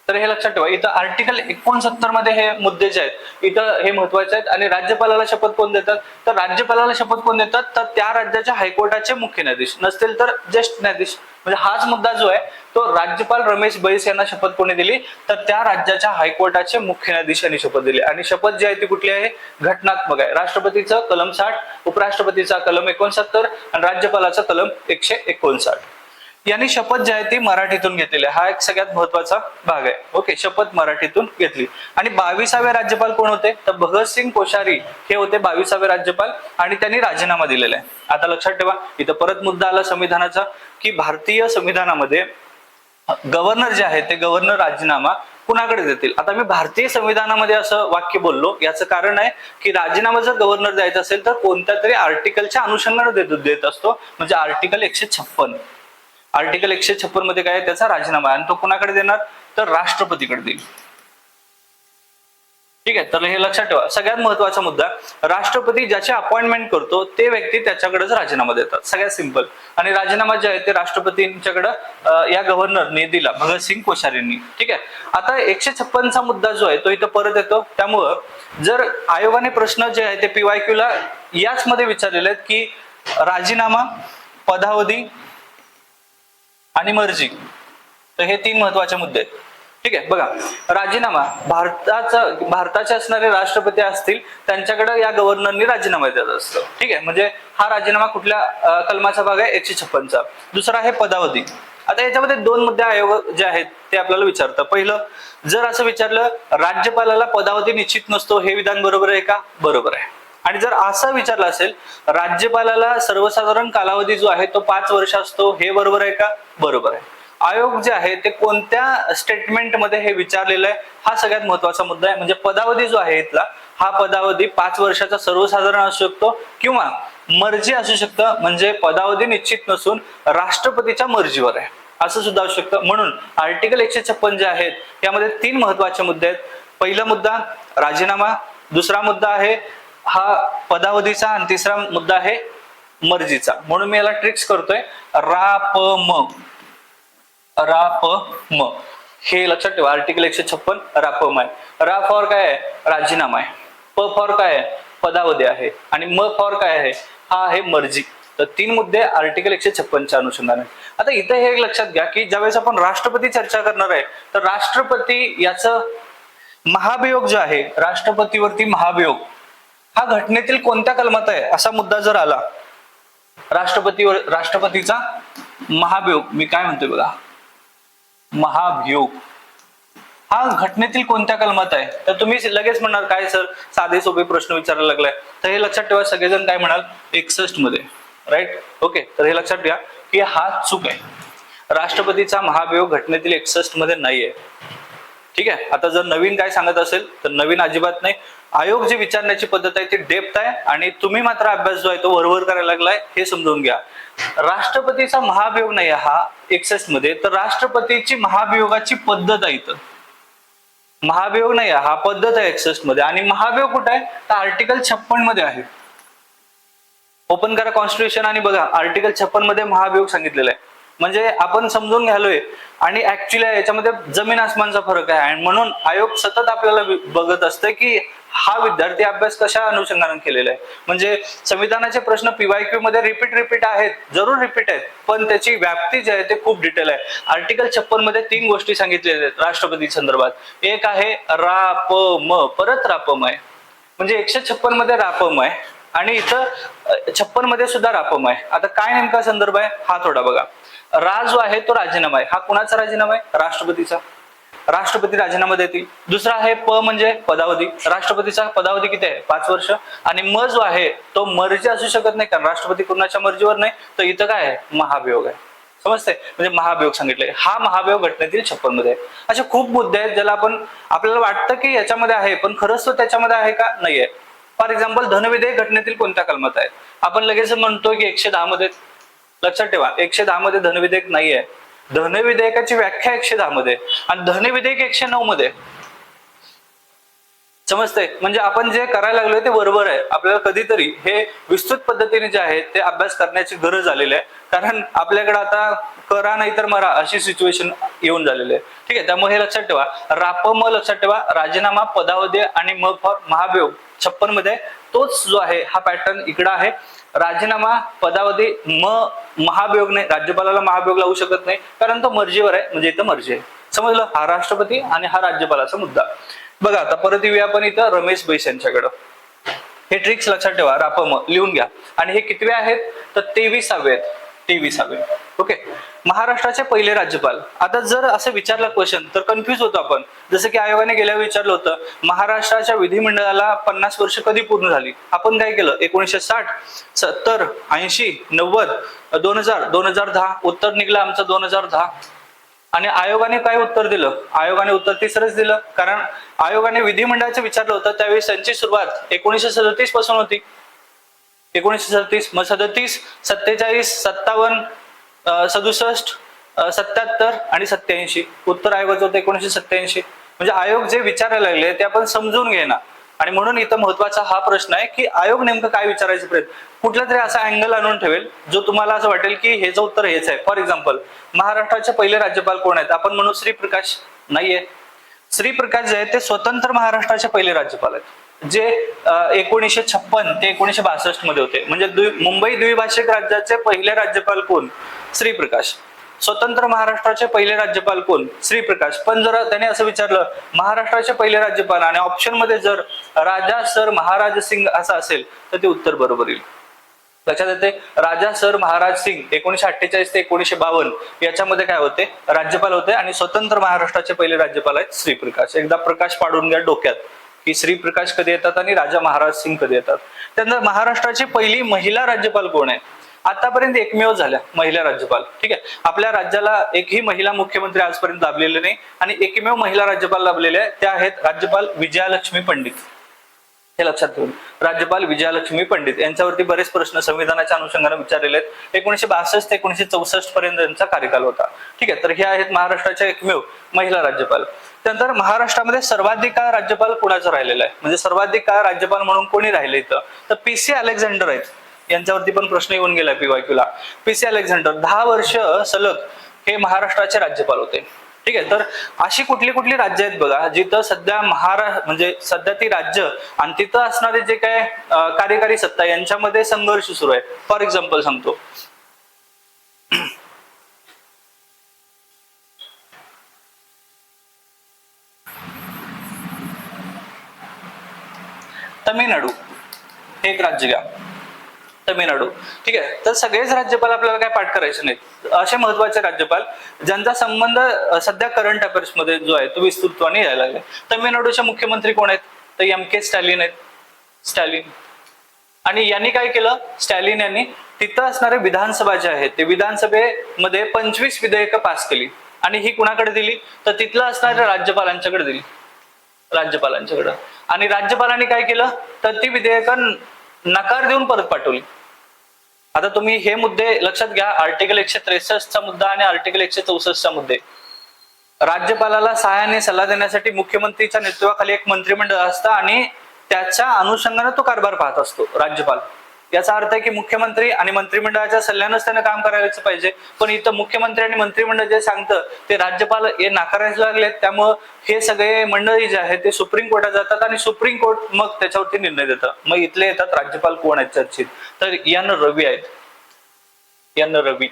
तर हे लक्षात ठेवा, इथं आर्टिकल 69 मध्ये हे मुद्दे जे आहेत इथं हे महत्वाचे आहेत. आणि राज्यपालाला शपथ कोण देतात, तर राज्यपालाला शपथ कोण देतात, तर त्या राज्याच्या हायकोर्टाचे मुख्य न्यायाधीश, नसतील तर ज्येष्ठ न्यायाधीश. म्हणजे हाच मुद्दा जो आहे तो राज्यपाल रमेश बैस यांना शपथ कोणी दिली, तर त्या राज्याच्या हायकोर्टाचे मुख्य न्यायाधीशांनी शपथ दिली. आणि शपथ जी आहे ती कुठली आहे, घटनात्मक आहे. राष्ट्रपतीचं कलम 60, उपराष्ट्रपतीचा कलम 69 आणि राज्यपालाचा कलम 159 यांनी शपथ जी आहे ती मराठीतून घेतलेली आहे. हा एक सगळ्यात महत्वाचा भाग आहे. ओके, शपथ मराठीतून घेतली. आणि 22वे राज्यपाल कोण होते, तर भगतसिंग कोश्यारी हे होते 22वे राज्यपाल, आणि त्यांनी राजीनामा दिलेला आहे. आता लक्षात ठेवा, इथं परत मुद्दा आला संविधानाचा की भारतीय संविधानामध्ये गव्हर्नर जे आहे ते गव्हर्नर राजीनामा कुणाकडे देतील. आता मी भारतीय संविधानामध्ये असं वाक्य बोललो, याचं कारण आहे की राजीनामा जर गव्हर्नर द्यायचा असेल तर कोणत्या तरी आर्टिकलच्या अनुषंगाने देत असतो. म्हणजे आर्टिकल 156, आर्टिकल 156 मध्ये काय, त्याचा राजीनामा, आणि तो कुणाकडे देणार, तर राष्ट्रपतीकडे देईल. ठीक आहे, तर हे लक्षात ठेवा, सगळ्यात महत्वाचा मुद्दा, राष्ट्रपती ज्याची अपॉइंटमेंट करतो ते व्यक्ती त्याच्याकडेच राजीनामा देतात. सगळ्यात सिंपल. आणि राजीनामा जे आहे ते राष्ट्रपतींच्याकडे या गव्हर्नरने दिला, भगतसिंग कोश्यारींनी. ठीक आहे, आता 156 चा मुद्दा जो आहे तो इथं परत येतो. त्यामुळं जर आयोगाने प्रश्न जे आहे ते PYQ ला याच मध्ये विचारलेले आहेत की राजीनामा, पदावधी आणि मर्जी, तर हे 3 महत्वाचे मुद्दे आहेत. ठीक आहे. बघा, राजीनामा भारताचे असणारे राष्ट्रपती असतील त्यांच्याकडे या गव्हर्नरनी राजीनामा देत असतो. ठीक आहे, म्हणजे हा राजीनामा कुठल्या कलमाचा भाग आहे? 156. दुसरा आहे पदावधी. आता याच्यामध्ये दोन मुद्दे आयोग जे आहेत ते आपल्याला विचारतं. पहिलं, जर असं विचारलं राज्यपालाला पदावधी निश्चित नसतो, हे विधान बरोबर आहे का? बरोबर आहे. आणि जर असं विचारलं असेल राज्यपालाला सर्वसाधारण कालावधी जो आहे तो 5 वर्ष असतो, हे बरोबर आहे का? बरोबर आहे. आयोग जे आहे ते कोणत्या स्टेटमेंटमध्ये हे विचारलेलं आहे, हा सगळ्यात महत्वाचा मुद्दा आहे. म्हणजे पदावधी जो आहे इथला, हा पदावधी 5 वर्षाचा सर्वसाधारण असू शकतो किंवा मर्जी असू शकतं, म्हणजे पदावधी निश्चित नसून राष्ट्रपतीच्या मर्जीवर आहे असं सुद्धा असू शकतं. म्हणून आर्टिकल 156 जे आहेत यामध्ये 3 महत्वाचे मुद्दे आहेत. पहिला मुद्दा राजीनामा, दुसरा मुद्दा आहे हा पदावधीचा, आणि तिसरा मुद्दा आहे मर्जीचा. म्हणून मी याला ट्रिक्स करतोय. रापम, रापम हे लक्षात ठेवा. आर्टिकल 156 रापम आहे. रा फॉर काय आहे? राजीनामा आहे. प फॉर काय आहे? पदावधी आहे. आणि म फॉर काय आहे? हा आहे मर्जी. तर 3 मुद्दे आर्टिकल 156च्या अनुषंगाने. आता इथे हे एक लक्षात घ्या की ज्यावेळेस आपण राष्ट्रपती चर्चा करणार आहे तर राष्ट्रपती याचं महाभियोग जो आहे, राष्ट्रपतीवरती महाभियोग हा घटनेतील कोणत्या कलमात आहे असा मुद्दा जर आला, राष्ट्रपतीचा महाभियोग, मी काय म्हणतोय बघा, महाभियोग हा घटनेतील कोणत्या कलमात आहे? तर तुम्ही लगेच म्हणणार काय सर साधे सोपे प्रश्न विचारायला लागलाय. तर हे लक्षात ठेवा, सगळेजण काय म्हणाल? 61 मध्ये. Right, okay. तर हे लक्षात घ्या की हा चूक आहे. राष्ट्रपतीचा महाभियोग घटनेतील 61 मध्ये नाहीये. ठीक आहे. आता जर नवीन काय सांगत असेल तर नवीन अजिबात नाही. आयोग जी विचारण्याची पद्धत आहे ती डेप्थ आहे, आणि तुम्ही मात्र अभ्यास जो आहे तो वरवर करायला लागलाय हे समजून घ्या. राष्ट्रपतीचा महाभियोग नाही हा 61 मध्ये, तर राष्ट्रपतीची महाभियोगाची पद्धत आहे इथं. महाभियोग नाही हा पद्धत आहे 61 मध्ये. आणि महाभियोग कुठे आहे? तर आर्टिकल 56 मध्ये आहे. ओपन करा कॉन्स्टिट्यूशन आणि बघा, आर्टिकल 56 मध्ये महाभियोग सांगितलेला आहे. म्हणजे आपण समजून घ्यालोय, आणि ऍक्च्युली याच्यामध्ये जमीन आसमानचा फरक आहे. आणि म्हणून आयोग सतत आपल्याला बघत असते की हा विद्यार्थी अभ्यास कशा अनुषंगाने केलेला आहे. म्हणजे संविधानाचे प्रश्न पीवायक्यू मध्ये रिपीट आहेत, जरूर रिपीट आहेत, पण त्याची व्याप्ती जी आहे ते खूप डिटेल आहे. आर्टिकल 56 मध्ये 3 गोष्टी सांगितलेल्या आहेत राष्ट्रपती संदर्भात. एक आहे रापम, परत रापम आहे. म्हणजे 156 मध्ये रापम आहे आणि इथं 56 मध्ये सुद्धा रापम आहे. आता काय नेमका संदर्भ आहे हा थोडा बघा. रा जो आहे तो राजीनामा आहे. हा कुणाचा राजीनामा आहे? राष्ट्रपतीचा. राष्ट्रपती राजीनामा देतील. दुसरा आहे प म्हणजे पदावधी. राष्ट्रपतीचा पदावधी किती आहे? 5 वर्ष. आणि म जो आहे तो मर्जी असू शकत नाही, कारण राष्ट्रपती कुणाच्या मर्जीवर नाही. तर इथं काय आहे? महाभियोग आहे. समजते? म्हणजे महाभियोग सांगितले. हा महाभियोग घटनेतील 56 मध्ये आहे. असे खूप मुद्दे आहेत ज्याला आपल्याला वाटतं की याच्यामध्ये आहे, पण खरंच तो त्याच्यामध्ये आहे का? नाहीये. फॉर एक्झाम्पल, धनविधेयक घटनेतील कोणत्या कलमात आहे? आपण लगेच म्हणतो की 110 मध्ये. लक्षात ठेवा, 110 मध्ये धनविधेयक नाहीये. धनविधेयकाची व्याख्या 110 मध्ये आणि धनविधेयक 109 मध्ये. समजते? म्हणजे आपण जे करायला लागलोय ते बरोबर आहे. आपल्याला कधीतरी हे विस्तृत पद्धतीने जे आहे ते अभ्यास करण्याची गरज आलेली आहे, कारण आपल्याकडे आता करा नाहीतर मरा अशी सिच्युएशन येऊन झालेली आहे. ठीक आहे, त्यामुळे हे लक्षात ठेवा. रापम लक्षात ठेवा, राजीनामा, पदावधी आणि म फॉर महाभियोग 56 मध्ये. तोच जो आहे हा पॅटर्न इकडे आहे. राजीनामा, पदावधी, महाभियोग नाही. राज्यपालाला महाभियोग लावू शकत नाही कारण तो मर्जीवर आहे, म्हणजे इथं मर्जी आहे. समजलं? हा राष्ट्रपती आणि हा राज्यपालाचा मुद्दा. बघा, आता परत येऊया आपण इथं रमेश बैस यांच्याकडं. हे ट्रिक्स लक्षात ठेवा, रापम लिहून घ्या. आणि हे कितवे आहेत? तर 23वे आहेत. 23वे. ओके. महाराष्ट्राचे पहिले राज्यपाल. आता जर असं विचारलं क्वेश्चन तर कन्फ्युज होतो आपण. जसं की आयोगाने गेल्या विचारलं होतं, महाराष्ट्राच्या विधिमंडळाला 50 वर्ष कधी पूर्ण झाली? आपण काय केलं? 1960, 70, 80, 90, 2000, 2010. उत्तर निघलं आमचं 2010. आणि आयोगाने काय उत्तर दिलं? आयोगाने उत्तर तिसरंच दिलं, कारण आयोगाने विधिमंडळाचं विचारलं होतं त्यावेळी त्यांची सुरुवात 1937 पासून होती. 1937, मग 37, 47, 57, 67, 77 आणि 87. उत्तर आयोगाचं होतं 1987. म्हणजे आयोग जे विचारायला लागले ते आपण समजून घेणार. आणि म्हणून इथं महत्वाचा हा प्रश्न आहे की आयोग नेमकं काय विचारायचा प्रयत्न, कुठला तरी असा अँगल आणून ठेवेल जो तुम्हाला असं वाटेल की हेचं उत्तर हेच आहे. फॉर एक्झाम्पल, महाराष्ट्राचे पहिले राज्यपाल कोण आहेत? आपण म्हणू श्रीप्रकाश. नाहीये. श्रीप्रकाश जे आहेत ते स्वतंत्र महाराष्ट्राचे पहिले राज्यपाल आहेत, जे 1956 ते 1962 मध्ये होते. म्हणजे मुंबई द्विभाषिक राज्याचे पहिले राज्यपाल कोण? श्रीप्रकाश. स्वतंत्र महाराष्ट्राचे पहिले राज्यपाल कोण? श्रीप्रकाश. पण जर त्याने असं विचारलं महाराष्ट्राचे पहिले राज्यपाल आणि ऑप्शन मध्ये जर राजा सर महाराज सिंग असं असेल तर ते उत्तर बरोबर येईल. लक्षात येते? राजा सर महाराज सिंग 1948 ते 1952 याच्यामध्ये काय होते? राज्यपाल होते आणि स्वतंत्र महाराष्ट्राचे पहिले राज्यपाल आहेत श्रीप्रकाश. एकदा प्रकाश पाडून घ्या डोक्यात की श्रीप्रकाश कधी येतात आणि राजा महाराज सिंग कधी येतात. त्यानंतर महाराष्ट्राची पहिली महिला राज्यपाल कोण आहे? आतापर्यंत एकमेव झाल्या महिला राज्यपाल. ठीक आहे, आपल्या राज्याला एकही महिला मुख्यमंत्री आजपर्यंत लाभलेले नाही आणि एकमेव महिला राज्यपाल लाभलेले आहे त्या आहेत राज्यपाल विजयालक्ष्मी पंडित. हे लक्षात ठेवून राज्यपाल विजयालक्ष्मी पंडित यांच्यावरती बरेच प्रश्न संविधानाच्या अनुषंगाने विचारलेले आहेत. 1962 ते 1964 पर्यंत त्यांचा कार्यकाल होता. ठीक आहे, तर हे आहेत महाराष्ट्राच्या एकमेव महिला राज्यपाल. त्यानंतर महाराष्ट्रामध्ये सर्वाधिक काळ राज्यपाल कुणाचं राहिलेलं आहे? म्हणजे सर्वाधिक काळ राज्यपाल म्हणून कोणी राहिले इथं? तर पीसी अलेक्झांडर आहेत. यांच्यावरती पण प्रश्न येऊन गेला पीवायक्यूला. पीसी अलेक्झांडर 10 वर्ष सलग हे महाराष्ट्राचे राज्यपाल होते. ठीक आहे, तर अशी कुठली कुठली राज्य आहेत बघा जिथं सध्या म्हणजे सध्या ती राज्य आणि तिथं असणारे जे काय कार्यकारी सत्ता यांच्यामध्ये संघर्ष सुरू आहे. फॉर एक्झाम्पल सांगतो, तमिळनाडू हे एक राज्य घ्या, तमिळनाडू. ठीक आहे, तर सगळेच राज्यपाल आपल्याला काय पाठ करायचे नाहीत. असे महत्वाचे राज्यपाल ज्यांचा संबंध सध्या करंट अफेअर्स मध्ये जो आहे तो विस्तृतपणे यायला लागला. तमिळनाडूचे मुख्यमंत्री कोण आहेत? तर एम.के. स्टॅलिन आहेत. स्टॅलिन. आणि यांनी काय केलं? स्टॅलिन यांनी तिथं असणारे विधानसभा जे आहेत ते विधानसभेमध्ये 25 विधेयकं पास केली आणि ही कुणाकडे दिली? तर तिथलं असणाऱ्या राज्यपालांच्याकडे दिली. राज्यपालांच्याकडे. आणि राज्यपालांनी काय केलं? तर ती विधेयकं नकार देऊन परत पाठवली. आता तुम्ही हे मुद्दे लक्षात घ्या. आर्टिकल 163 चा मुद्दा आणि आर्टिकल 164 चा मुद्दे. राज्यपालाला सहाय्याने सल्ला देण्यासाठी मुख्यमंत्रीच्या नेतृत्वाखाली एक मंत्रिमंडळ असतं आणि त्याच्या अनुषंगाने तो कारभार पाहत असतो राज्यपाल. याचा अर्थ आहे की मुख्यमंत्री आणि मंत्रिमंडळाच्या सल्ल्यानंच त्याने काम करायलाच पाहिजे. पण इथं मुख्यमंत्री आणि मंत्रिमंडळ जे सांगतं ते राज्यपाल हे नाकारायला लागलेत. त्यामुळं हे सगळे मंडळी जे आहेत ते सुप्रीम कोर्टात जातात आणि सुप्रीम कोर्ट मग त्याच्यावरती निर्णय देतं. मग इथले येतात राज्यपाल कोण आहेत चर्चित? तर एन रवी आहेत. एन रवी.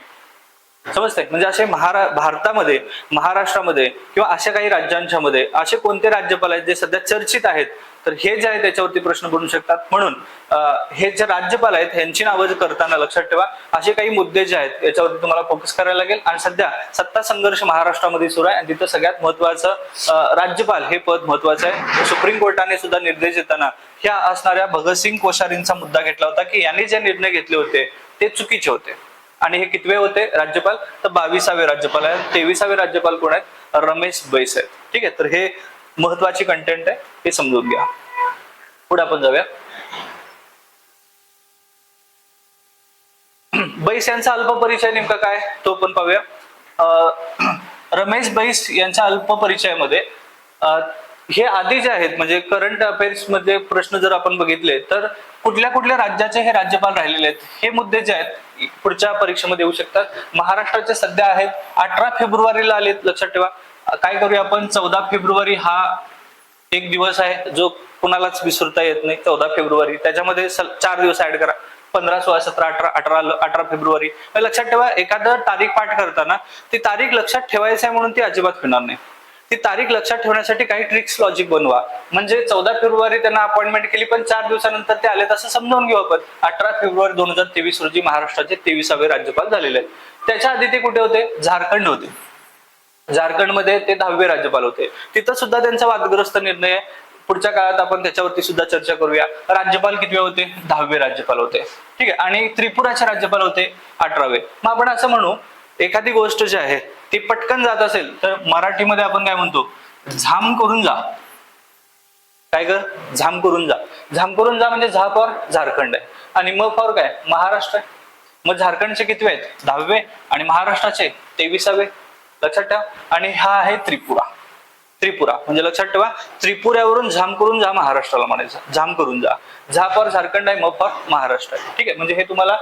समजतंय? म्हणजे असे भारतामध्ये, महाराष्ट्रामध्ये किंवा अशा काही राज्यांच्या मध्ये असे कोणते राज्यपाल आहेत जे सध्या चर्चित आहेत? तर हे जे आहे त्याच्यावरती प्रश्न बनू शकतात. म्हणून हे जे राज्यपाल आहेत यांची नावं करताना लक्षात ठेवा असे काही मुद्दे जे आहेत याच्यावरती तुम्हाला फोकस करायला लागेल. आणि सध्या सत्ता संघर्ष महाराष्ट्रामध्ये सुरू आहे आणि तिथं सगळ्यात महत्वाचं राज्यपाल हे पद महत्वाचं आहे. सुप्रीम कोर्टाने सुद्धा निर्देश देताना ह्या असणाऱ्या भगतसिंग कोश्यारींचा मुद्दा घेतला होता की यांनी जे निर्णय घेतले होते ते चुकीचे होते. आणि हे कितवे होते राज्यपाल? तर 22वे राज्यपाल आहेत. 23वे राज्यपाल कोण आहेत? रमेश बैस आहेत. ठीक आहे, तर हे महत्वाची कंटेंट आहे, हे समजून घ्या. पुढे आपण जाऊया. बैस यांचा अल्प परिचय नेमका काय तो पण पाहूया. रमेश बैस यांच्या अल्प परिचयामध्ये हे आधी जे आहेत म्हणजे करंट अफेअर्स मध्ये प्रश्न जर आपण बघितले तर कुठल्या कुठल्या राज्याचे हे राज्यपाल राहिलेले आहेत हे मुद्दे जे आहेत पुढच्या परीक्षेमध्ये येऊ शकतात. महाराष्ट्राचे सध्या आहेत 18 फेब्रुवारीला आलेत. लक्षात ठेवा. काय करूया आपण? 14 फेब्रुवारी हा एक दिवस आहे जो कुणालाच विसरता येत नाही. 14 फेब्रुवारी त्याच्यामध्ये 4 दिवस ऍड करा. 15, 16, 17, 18 फेब्रुवारी. लक्षात ठेवा एखादं तारीख पाठ करताना ती तारीख लक्षात ठेवायची आहे म्हणून ती अजिबात होणार नाही. ती तारीख लक्षात ठेवण्यासाठी काही ट्रिक्स लॉजिक बनवा. म्हणजे 14 फेब्रुवारी त्यांना अपॉइंटमेंट केली पण 4 दिवसानंतर ते आले असं समजावून घेऊ आपण. 18 फेब्रुवारी 2023 रोजी महाराष्ट्राचे 23वे राज्यपाल झालेले आहेत. त्याच्या आधी ते कुठे होते? झारखंड होते. झारखंडमध्ये ते 10वे राज्यपाल होते. तिथं सुद्धा त्यांचा वादग्रस्त निर्णय आहे. पुढच्या काळात आपण त्याच्यावरती सुद्धा चर्चा करूया. राज्यपाल कितवे होते? 10वे राज्यपाल होते. ठीक आहे. आणि त्रिपुराचे राज्यपाल होते 18वे. मग आपण असं म्हणू एखादी गोष्ट जी आहे ती पटकन जात असेल तर मराठीमध्ये आपण काय म्हणतो? झाम करून जा. काय कर? झाम करून जा. झाम करून जा म्हणजे झा फॉर झारखंड आहे आणि म फॉर काय? महाराष्ट्र आहे. मग झारखंडचे कितवे आहेत? 10वे आणि महाराष्ट्राचे 23वे. लक्षात ठेवा. आणि हा आहे त्रिपुरा. त्रिपुरा म्हणजे लक्षात ठेवा त्रिपुऱ्यावरून झाम करून जा महाराष्ट्राला म्हणायचं. झाम करून जा. झा फॉर झारखंड आहे, म फॉर महाराष्ट्र आहे. ठीक आहे. म्हणजे हे तुम्हाला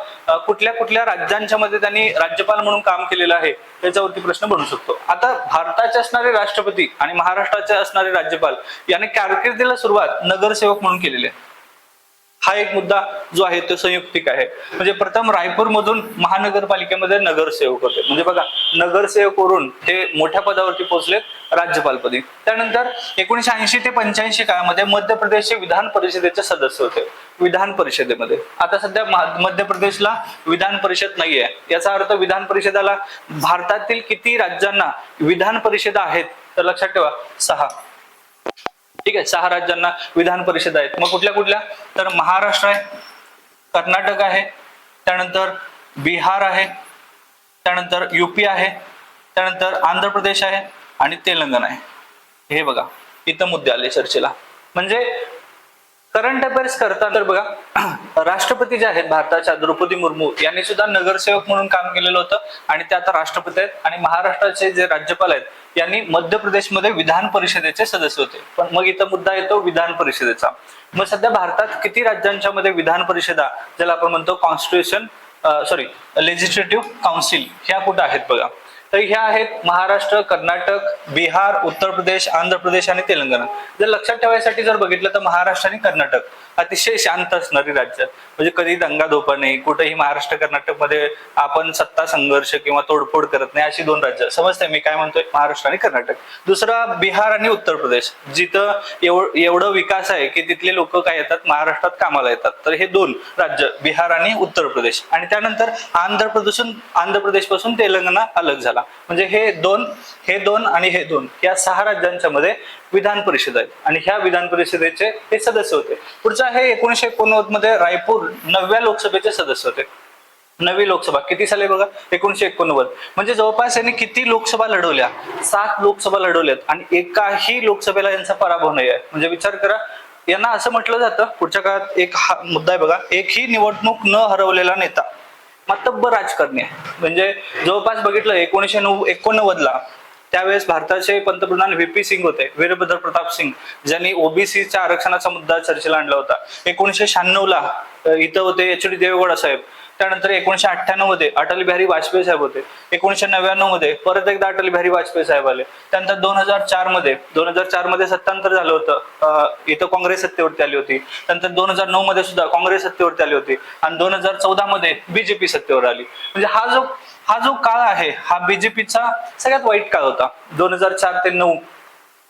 कुठल्या कुठल्या राज्यांच्या मध्ये त्यांनी राज्यपाल म्हणून काम केलेलं आहे त्याच्यावरती प्रश्न बनू शकतो. आता भारताचे असणारे राष्ट्रपती आणि महाराष्ट्राचे असणारे राज्यपाल याने कारकिर्दीला सुरुवात नगरसेवक म्हणून केलेली आहे. हा एक मुद्दा जो आहे तो संयुक्तिक आहे. म्हणजे प्रथम रायपूर मधून महानगरपालिकेमध्ये नगरसेवक होते. म्हणजे बघा, नगरसेवक वरून ते मोठ्या पदावरती पोहोचलेत राज्यपालपदी. त्यानंतर 1980 ते 85 काळामध्ये मध्य प्रदेशचे विधान परिषदेचे सदस्य होते. विधान परिषदेमध्ये आता सध्या मध्य प्रदेशला विधान परिषद नाहीये. याचा अर्थ विधान परिषदाला भारतातील किती राज्यांना विधान परिषद आहेत तर लक्षात ठेवा 6. ठीक आहे, 6 राज्यांना विधान परिषद आहेत. मग कुठल्या कुठल्या तर महाराष्ट्र आहे, कर्नाटक आहे, त्यानंतर बिहार आहे, त्यानंतर युपी आहे, त्यानंतर आंध्र प्रदेश आहे आणि तेलंगणा आहे. हे बघा इथं मुद्दे आले चर्चेला. म्हणजे करंट अफेअर्स करताना तर बघा राष्ट्रपती जे आहेत भारताच्या द्रौपदी मुर्मू यांनी सुद्धा नगरसेवक म्हणून काम केलेलं होतं आणि ते आता राष्ट्रपती आहेत. आणि महाराष्ट्राचे जे राज्यपाल आहेत यांनी मध्य प्रदेशमध्ये विधान परिषदेचे सदस्य होते. पण मग इथं मुद्दा येतो विधान परिषदेचा. मग सध्या भारतात किती राज्यांच्या मध्ये विधान परिषदा, ज्याला आपण म्हणतो कॉन्स्टिट्यूशन लेजिस्लेटिव्ह काउन्सिल, ह्या कुठं आहेत बघा. तर ह्या आहेत महाराष्ट्र, कर्नाटक, बिहार, उत्तर प्रदेश, आंध्र प्रदेश आणि तेलंगणा. जर लक्षात ठेवायसाठी जर बघितलं तर महाराष्ट्र आणि कर्नाटक अतिशय शांत असणारी राज्य, म्हणजे कधी दंगाधोपा नाही, कुठेही महाराष्ट्र कर्नाटक मध्ये आपण सत्ता संघर्ष किंवा तोडफोड करत नाही, अशी 2 राज्य. समजते मी काय म्हणतोय, महाराष्ट्र आणि कर्नाटक. दुसरा बिहार आणि उत्तर प्रदेश, जिथं एवढं विकास आहे की तिथले लोक काय येतात महाराष्ट्रात कामाला येतात. तर हे 2 राज्य बिहार आणि उत्तर प्रदेश. आणि त्यानंतर आंध्र प्रदेश पासून तेलंगणा अलग झाला. म्हणजे हे दोन आणि हे 2 या 6 राज्यांच्या मध्ये विधान परिषद आहेत आणि ह्या विधान परिषदेचे हे सदस्य होते. पुढचा आहे 1989 मध्ये रायपूर 9व्या लोकसभेचे सदस्य होते. 9वी लोकसभा किती साली बघा 1989. म्हणजे जवळपास यांनी किती लोकसभा लढवल्या, 7 लोकसभा लढवल्यात आणि एकाही लोकसभेला यांचा पराभव नाही आहे. म्हणजे विचार करा, यांना असं म्हटलं जातं, पुढच्या काळात एक हा मुद्दा आहे बघा, एकही निवडणूक न हरवलेला नेता मातब्बर राजकारणी आहे. म्हणजे जवळपास बघितलं 1989 ला त्यावेळेस भारताचे पंतप्रधान व्हीपी सिंग होते, वीरभद्र प्रताप सिंग, ज्यांनी ओबीसीच्या आरक्षणाचा मुद्दा चर्चेला आणला होता. 1996 ला इथं होते HD देवेगौडा साहेब. त्यानंतर 1998 मध्ये अटल बिहारी वाजपेयी साहेब होते. 1999 मध्ये परत एकदा अटल बिहारी वाजपेयी साहेब आले. त्यानंतर 2004 मध्ये सत्तांतर झालं होतं, इथं काँग्रेस सत्तेवरती आली होती. त्यानंतर 2009 मध्ये सुद्धा काँग्रेस सत्तेवरती आली होती आणि 2014 मध्ये बीजेपी सत्तेवर आली. म्हणजे हा जो काळ आहे हा बीजेपीचा सगळ्यात वाईट काळ होता. 2004 ते 9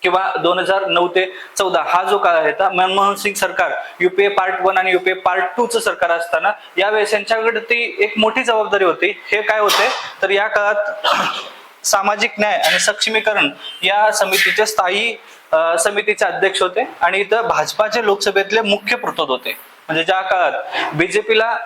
किंवा 2009 ते 14 हा जो काळ आहे, मनमोहन सिंग सरकार युपीए पार्ट 1 आणि युपीए पार्ट 2 चं सरकार असताना यावेळेस यांच्याकडे ती एक मोठी जबाबदारी होती. हे काय होते तर या काळात सामाजिक न्याय आणि सक्षमीकरण या समितीचे स्थायी समितीचे अध्यक्ष होते आणि इथं भाजपाचे लोकसभेतले मुख्य प्रतोद होते. म्हणजे ज्या काळात बीजेपीला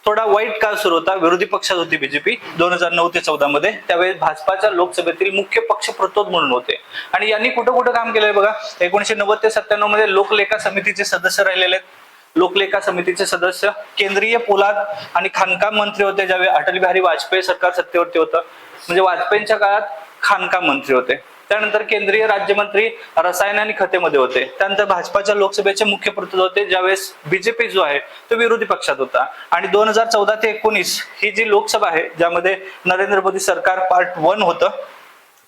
थोडा वाईट काळ सुरू होता, विरोधी पक्षात होती बीजेपी 2009 ते 14 मध्ये, त्यावेळेस भाजपाच्या लोकसभेतील मुख्य पक्ष प्रतोद म्हणून होते. आणि यांनी कुठं काम केलंय बघा, 1990 ते 97 मध्ये लोकलेखा समितीचे सदस्य राहिलेले आहेत. लोकलेखा समितीचे सदस्य केंद्रीय पोलाद आणि खाणकाम मंत्री होते ज्यावेळी अटल बिहारी वाजपेयी सरकार सत्तेवरती होतं. म्हणजे वाजपेयींच्या काळात खाणकाम मंत्री होते. त्यानंतर केंद्रीय राज्यमंत्री रसायन आणि खते मध्ये होते. त्यानंतर भाजपाच्या लोकसभेचे मुख्य प्रतोद होते ज्यावेळेस बीजेपी जो आहे तो विरोधी पक्षात होता. आणि 2014 ते 19 ही जी लोकसभा आहे ज्यामध्ये नरेंद्र मोदी सरकार पार्ट 1 होतं,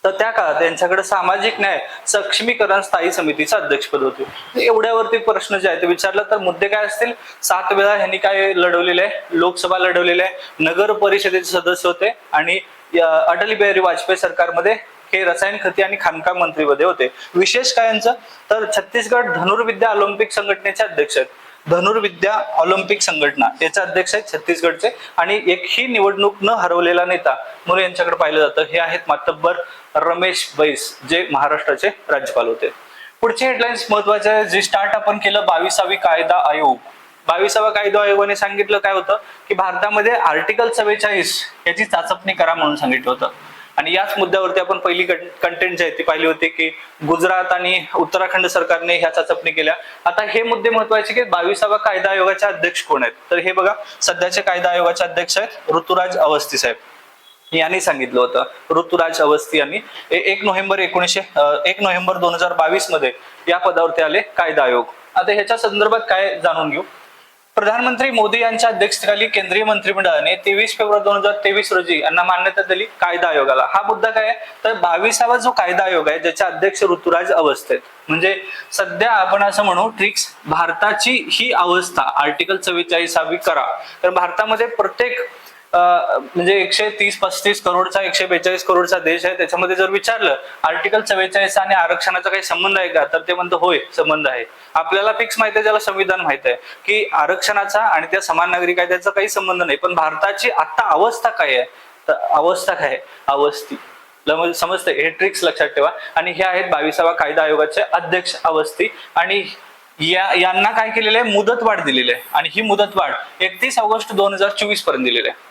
तर त्या काळात यांच्याकडे सामाजिक न्याय सक्षमीकरण स्थायी समितीचं अध्यक्षपद होते. एवढ्यावरती प्रश्न जे आहे ते विचारला तर मुद्दे काय असतील, 7 वेळा यांनी काय लढवलेले आहे, लोकसभा लढवलेले आहे, नगर परिषदेचे सदस्य होते आणि अटल बिहारी वाजपेयी सरकारमध्ये हे रसायन खते आणि खाणकाम मंत्रीमध्ये होते. विशेष काय यांचं तर छत्तीसगड धनुर्विद्या ऑलिम्पिक संघटनेचे अध्यक्ष आहेत. धनुर्विद्या ऑलिम्पिक संघटना याचे अध्यक्ष आहेत छत्तीसगडचे आणि एकही निवडणूक न हरवलेला नेता म्हणून यांच्याकडे पाहिलं जातं. हे आहेत मातब्बर रमेश बैस, जे महाराष्ट्राचे राज्यपाल होते. पुढचे हेडलाईन्स महत्वाचे आहे, जे स्टार्ट आपण केलं 22वी कायदा आयोग. 22वा कायदा आयोगाने सांगितलं काय होतं की भारतामध्ये आर्टिकल 44 याची चाचपणी करा म्हणून सांगितलं होतं. आणि याच मुद्द्यावरती आपण पहिली कंटेंट जी आहे ती पाहिली होती की गुजरात आणि उत्तराखंड सरकारने ह्या चाचपणी केल्या. आता हे मुद्दे महत्वाचे की 22वा कायदा आयोगाचे अध्यक्ष कोण आहेत, तर हे बघा सध्याचे कायदा आयोगाचे अध्यक्ष आहेत ऋतुराज अवस्थी साहेब. यांनी सांगितलं होतं ऋतुराज अवस्थी यांनी 1 नोव्हेंबर 2022 मध्ये या पदावरती आले कायदा आयोग. आता ह्याच्या संदर्भात काय जाणून घेऊ. प्रधानमंत्री मोदी यांच्या अध्यक्षतेखाली केंद्रीय मंत्रिमंडळाने 23 फेब्रुवारी 2023 रोजी यांना मान्यता दिली कायदा आयोगाला. हा मुद्दा काय आहे तर 22वा जो कायदा आयोग आहे ज्याचे अध्यक्ष ऋतुराज अवस्थेत. म्हणजे सध्या आपण असं म्हणू ट्रिक्स भारताची ही अवस्था आर्टिकल 44 करा. तर भारतामध्ये प्रत्येक म्हणजे 130-35 करोडचा 142 करोडचा देश आहे. त्याच्यामध्ये जर विचारलं आर्टिकल 44 आणि आरक्षणाचा काही संबंध आहे का तर ते म्हणतं होय संबंध आहे. आपल्याला फिक्स माहिती आहे ज्याला संविधान माहित आहे की आरक्षणाचा आणि त्या समान नागरी कायद्याचा काही संबंध नाही. पण भारताची आता अवस्था काय आहे तर अवस्था काय आहे अवस्थी समजते. हे ट्रिक्स लक्षात ठेवा. आणि हे आहेत 22वा कायदा आयोगाचे अध्यक्ष अवस्थी. आणि यांना काय केलेलं आहे मुदतवाढ दिलेली आहे. आणि ही मुदतवाढ 31 ऑगस्ट 2024 पर्यंत दिलेली आहे.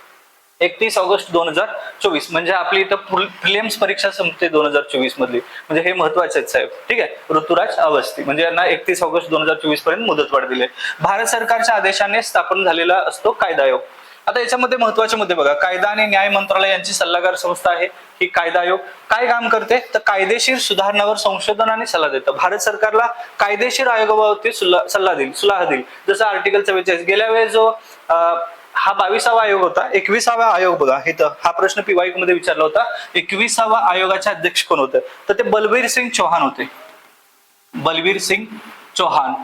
31 ऑगस्ट 2024 म्हणजे आपली इथं प्रिलिम्स परीक्षा संपते 2024 मधली. म्हणजे हे महत्वाचे आहेत साहेब. ठीक आहे. ऋतुराज अवस्थी म्हणजे यांना 31 ऑगस्ट 2024 पर्यंत मुदतवाढ दिली. भारत सरकारच्या आदेशाने स्थापन झालेला असतो कायदा आयोग. आता याच्यामध्ये महत्वाचे मुद्दे बघा. कायदा आणि न्याय मंत्रालय यांची सल्लागार संस्था आहे ही कायदा आयोग. काय काम करते तर कायदेशीर सुधारणावर संशोधन आणि सल्ला देतं. भारत सरकारला कायदेशीर आयोगाबाबतीत सल्ला देईल. जसं आर्टिकल 44 गेल्या वेळेस जो हा 22वा आयोग होता. 21वा आयोग बघा इथं हा प्रश्न PYQ मध्ये विचारला होता. 21वा आयोगाचे अध्यक्ष कोण होते तर ते बलबीर सिंग चौहान होते. बलबीर सिंग चौहान.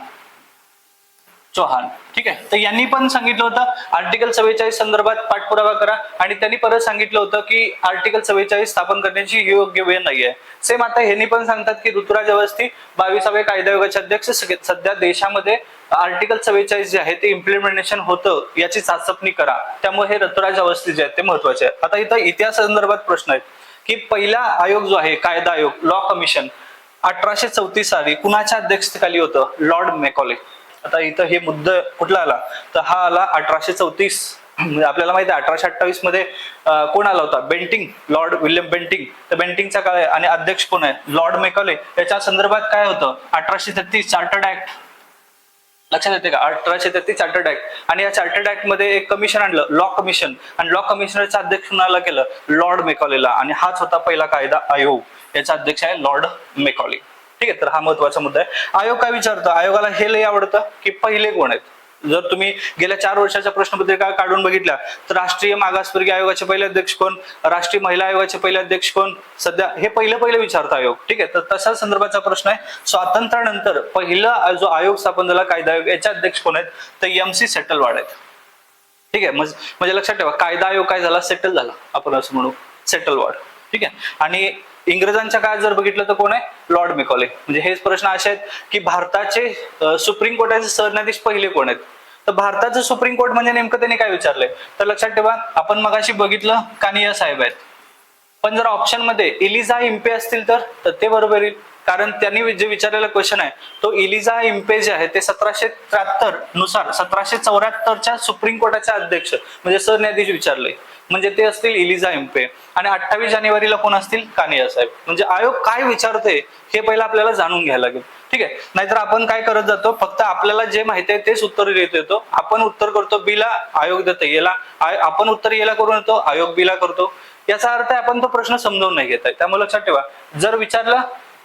ठीक आहे. तर यांनी पण सांगितलं होतं आर्टिकल 44 संदर्भात पाठपुरावा करा. आणि त्यांनी परत सांगितलं होतं की आर्टिकल 44 स्थापन करण्याची योग्य वेळ नाहीये. सेम आता ह्यांनी पण सांगतात की ऋतुराज अवस्थी 22वे कायदा आयोगाचे अध्यक्ष. सध्या देशामध्ये आर्टिकल 44 जे आहे ते इम्प्लिमेंटेशन होतं याची चाचपणी करा. त्यामुळे हे ऋतुराज अवस्थी जे आहेत ते महत्वाचे आहे. आता इथं इतिहास संदर्भात प्रश्न आहेत की पहिला आयोग जो आहे कायदा आयोग लॉ कमिशन 1834 साली कुणाच्या अध्यक्षतेखाली होतं लॉर्ड मेकॉले. आता इथं हे मुद्दा कुठला आला तर हा आला 1834. म्हणजे आपल्याला माहिती आहे 1828 मध्ये कोण आला होता बेंटिंग लॉर्ड विल्यम बेंटिंग. तर बेंटिंगचा काय आणि अध्यक्ष कोण आहे लॉर्ड मेकॉले. याच्या संदर्भात काय होतं 1833 चार्टर्ड ऍक्ट. लक्षात येते का 1833 चार्टर्ड ऍक्ट. आणि या चार्टर्ड ऍक्ट मध्ये एक कमिशन आणलं लॉ कमिशन. आणि लॉ कमिशनरचं अध्यक्ष कुणाला केलं लॉर्ड मेकॉलेला. आणि हाच होता पहिला कायदा आयोग. याचा अध्यक्ष आहे लॉर्ड मेकॉले. ठीक आहे. तर हा महत्वाचा मुद्दा आहे. आयोग काय विचारतं आयोगाला हे लय आवडतं की पहिले कोण आहेत. जर तुम्ही गेल्या 4 वर्षाच्या प्रश्नपत्रिका काढून बघितल्या तर राष्ट्रीय मागासवर्गीय आयोगाचे पहिले अध्यक्ष कोण राष्ट्रीय महिला आयोगाचे पहिले अध्यक्ष कोण सध्या हे पहिलं विचारतो आयोग. ठीक आहे. तर तसा संदर्भाचा प्रश्न आहे. स्वातंत्र्यानंतर पहिला जो आयोग स्थापन झाला कायदा आयोग याचे अध्यक्ष कोण आहेत तर MC सेटलवाड आहेत. ठीक आहे. म्हणजे लक्षात ठेवा कायदा आयोग काय झाला सेटल झाला आपण असं म्हणू सेटलवाड. ठीक आहे. आणि इंग्रजांच्या काळात जर बघितलं तर कोण आहे लॉर्ड मेकॉले. म्हणजे हेच प्रश्न असे आहेत की भारताचे सुप्रीम कोर्टाचे सरन्यायाधीश पहिले कोण आहेत तर भारताचं सुप्रीम कोर्ट म्हणजे नेमकं त्यांनी काय विचारलंय तर लक्षात ठेवा आपण मगाशी बघितलं कानिया साहेब आहेत. पण जर ऑप्शन मध्ये इलिझा इम्पे असतील तर ते बरोबर येईल. कारण त्यांनी जे विचारलेला क्वेश्चन आहे तो इलिझा इम्पे जे आहे ते 1773 नुसार 1774च्या सुप्रीम कोर्टाचे अध्यक्ष म्हणजे सरन्यायाधीश विचारले. म्हणजे ते असतील इलिझा इम्पे. आणि 28 जानेवारीला कोण असतील कानिया साहेब. म्हणजे आयोग काय विचारते हे पहिलं आपल्याला जाणून घ्यायला लागेल. ठीक आहे. नाहीतर आपण काय करत जातो फक्त आपल्याला जे माहिती आहे तेच उत्तर देत येतो. आपण उत्तर करतो बीला आयोग देतो येला. आपण उत्तर येला करून येतो आयोग बीला करतो. याचा अर्थ आपण तो प्रश्न समजावून नाही घेत आहे. त्यामुळे लक्षात ठेवा जर विचारलं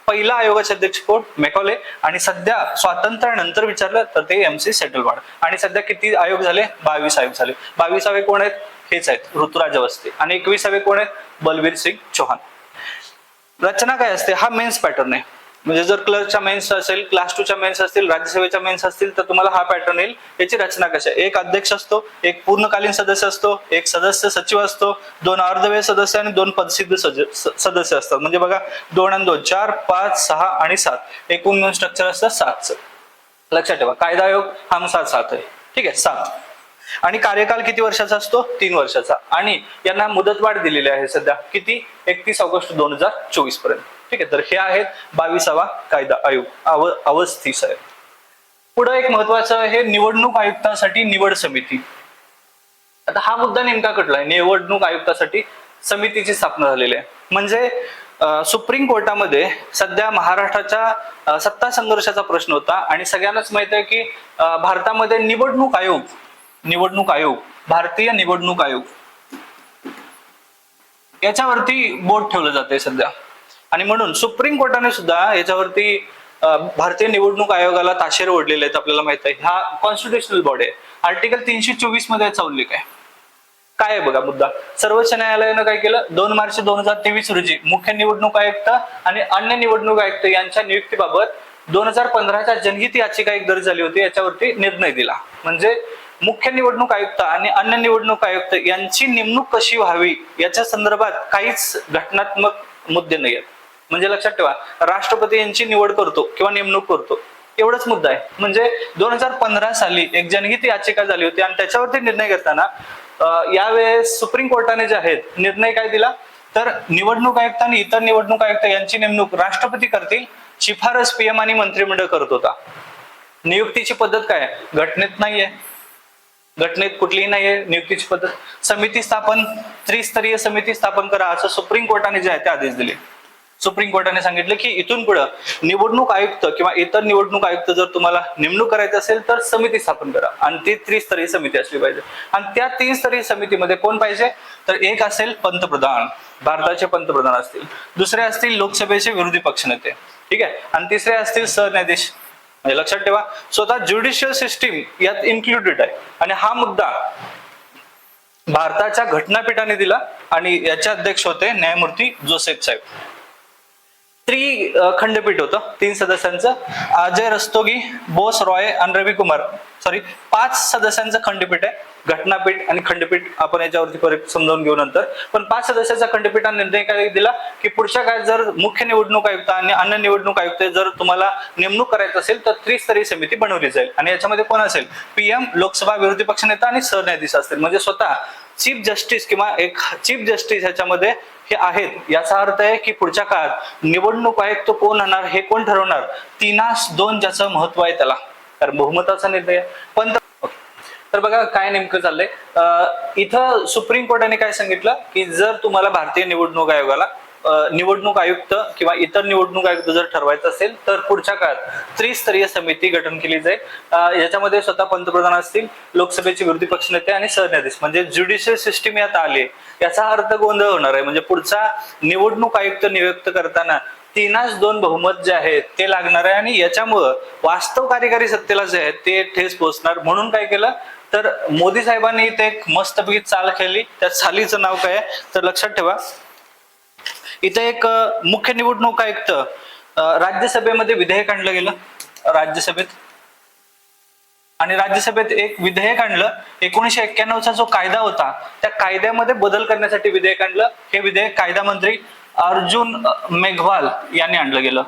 पहिला आयोगाचे अध्यक्ष कोण मेकॉले. आणि सध्या स्वातंत्र्यानंतर विचारलं तर ते MC सेटलवाड. आणि सध्या किती आयोग झाले 22 आयोग झाले. 22वे कोण आहेत हेच आहेत ऋतुराज अवस्थी. आणि 21वे कोण आहेत बलबीर सिंग चौहान. रचना काय असते हा मेन्स पॅटर्न आहे. म्हणजे जर क्लर्कच्या मेन्स असेल क्लास 2च्या मेन्स असतील राज्यसेवेच्या मेन्स असतील तर तुम्हाला हा पॅटर्न येईल. याची रचना कशी आहे एक अध्यक्ष असतो एक पूर्णकालीन सदस्य असतो एक सदस्य सचिव असतो 2 अर्धवेळ सदस्य आणि 2 पदसिद्ध सदस्य असतात. म्हणजे बघा 2 आणि 2 4 5 6 आणि 7 एकूण मिळून स्ट्रक्चर असतं 7चं. लक्षात ठेवा कायदा आयोग हमसा 7 आहे. ठीक आहे 7. आणि कार्यकाल किती वर्षाचा असतो 3 वर्षाचा. आणि यांना मुदतवाढ दिलेली आहे सध्या किती 31 ऑगस्ट 2024 पर्यंत. ठीक आहे. तर हे आहेत 22वा कायदा आयोग अवस्थी साहेब. पुढे एक महत्वाचं आहे निवडणूक आयुक्तासाठी निवड समिती. आता हा मुद्दा नेमका कटलाय निवडणूक आयुक्तासाठी समितीची स्थापना झालेली आहे. म्हणजे सुप्रीम कोर्टामध्ये सध्या महाराष्ट्राच्या सत्ता संघर्षाचा प्रश्न होता. आणि सगळ्यांनाच माहित आहे की भारतामध्ये निवडणूक आयोग भारतीय निवडणूक आयोग याच्यावरती बोट ठेवलं जाते सध्या. आणि म्हणून सुप्रीम कोर्टाने सुद्धा याच्यावरती भारतीय निवडणूक आयोगाला ताशेरे ओढलेले आहेत आपल्याला माहित आहे. हा कॉन्स्टिट्युशनल बॉडी आहे. आर्टिकल 324 मध्ये याचा उल्लेख आहे. काय आहे बघा मुद्दा, सर्वोच्च न्यायालयानं काय केलं, 2 मार्च 2023 रोजी मुख्य निवडणूक आयुक्त आणि अन्य निवडणूक आयुक्त यांच्या नियुक्तीबाबत 2015च्या जनहित याचिका एक दर्ज झाली होती, याच्यावरती निर्णय दिला. म्हणजे मुख्य निवडणूक आयुक्त आणि अन्य निवडणूक आयुक्त यांची नेमणूक कशी व्हावी याच्या संदर्भात काहीच घटनात्मक मुद्दे नाही आहेत. म्हणजे लक्षात ठेवा, राष्ट्रपती यांची निवड करतो किंवा नेमणूक करतो एवढाच मुद्दा आहे. म्हणजे 2015 साली एक जनहित याचिका झाली होती आणि त्याच्यावरती निर्णय घेताना यावेळेस सुप्रीम कोर्टाने जे आहेत निर्णय काय दिला, तर निवडणूक आयुक्त आणि इतर निवडणूक आयुक्त यांची नेमणूक राष्ट्रपती करतील, शिफारस पीएम आणि मंत्रिमंडळ करत होता. नियुक्तीची पद्धत काय घटनेत नाहीये, घटनेत कुठलीही नाहीये नियुक्तीची पद्धत. समिती स्थापन, त्रिस्तरीय समिती स्थापन करा असं सुप्रीम कोर्टाने जे आहे ते आदेश दिले. सुप्रीम कोर्टाने सांगितलं की इथून पुढे निवडणूक आयुक्त किंवा इतर निवडणूक आयुक्त जर तुम्हाला नेमणूक करायची असेल तर समिती स्थापन करा आणि ती त्रिस्तरीय समिती असली पाहिजे. आणि त्या त्रिस्तरीय समितीमध्ये कोण पाहिजे, तर एक असेल पंतप्रधान, भारताचे पंतप्रधान असतील, दुसरे असतील लोकसभेचे विरोधी पक्षनेते, ठीक आहे, आणि तिसरे असतील सरन्यायाधीश. म्हणजे लक्षात ठेवा, स्वतः ज्युडिशियल सिस्टीम यात इन्क्लुडेड आहे. आणि हा मुद्दा भारताच्या घटनापीठाने दिला आणि याचे अध्यक्ष होते न्यायमूर्ती जोसेफ साहेब. खंडपीठ होतं 3 सदस्यांचं, अजय रस्तोगी, बोस रॉय आणि रवी कुमार, 5 सदस्यांचं खंडपीठ आहे. घटनापीठ आणि खंडपीठ आपण याच्यावरती परत समजावून घेऊ नंतर. पण 5 सदस्याचा खंडपीठाने निर्णय काय दिला की पुढच्या काळात जर मुख्य निवडणूक आयुक्त आणि अन्य निवडणूक आयुक्त जर तुम्हाला नेमणूक करायचं असेल तर त्रिस्तरीय समिती बनवली जाईल. आणि याच्यामध्ये कोण असेल, पीएम, लोकसभा विरोधी पक्षनेता आणि सरन्यायाधीश असतील. म्हणजे स्वतः चीफ जस्टिस किंवा एक चीफ जस्टिस ह्याच्यामध्ये हे आहेत. याचा अर्थ आहे की पुढच्या काळात निवडणूक आयुक्त कोण होणार हे कोण ठरवणार, 3-2 ज्याचं महत्व आहे त्याला, कारण बहुमताचा निर्णय आहे. पण तर बघा काय नेमकं चाललंय इथं. सुप्रीम कोर्टाने काय सांगितलं की जर तुम्हाला भारतीय निवडणूक आयोगाला निवडणूक आयुक्त किंवा इतर निवडणूक आयुक्त जर ठरवायचं असेल तर पुढच्या काळात त्रिस्तरीय समिती गठन केली जाईल. याच्यामध्ये स्वतः पंतप्रधान असतील, लोकसभेचे विरोधी पक्षनेते आणि सरन्यायाधीश. म्हणजे ज्युडिशियल सिस्टीम यात आली. याचा अर्थ गोंधळ होणार आहे. म्हणजे पुढचा निवडणूक आयुक्त नियुक्त करताना 3-2 बहुमत जे आहे ते लागणार आहे आणि याच्यामुळं वास्तव कार्यकारी सत्तेला जे आहे ते ठेस पोहोचणार. म्हणून काय केलं, तर मोदी साहेबांनी इथे एक मस्तपैकी चाल खेळली. त्या चालीचं नाव काय आहे, तर लक्षात ठेवा, इथे एक मुख्य निवडणूक आयुक्त राज्यसभेमध्ये विधेयक आणलं गेलं राज्यसभेत. आणि राज्यसभेत एक विधेयक आणलं 1991चा जो कायदा होता त्या कायद्यामध्ये बदल करण्यासाठी विधेयक आणलं. हे विधेयक कायदा मंत्री अर्जुन मेघवाल यांनी आणलं गेलं.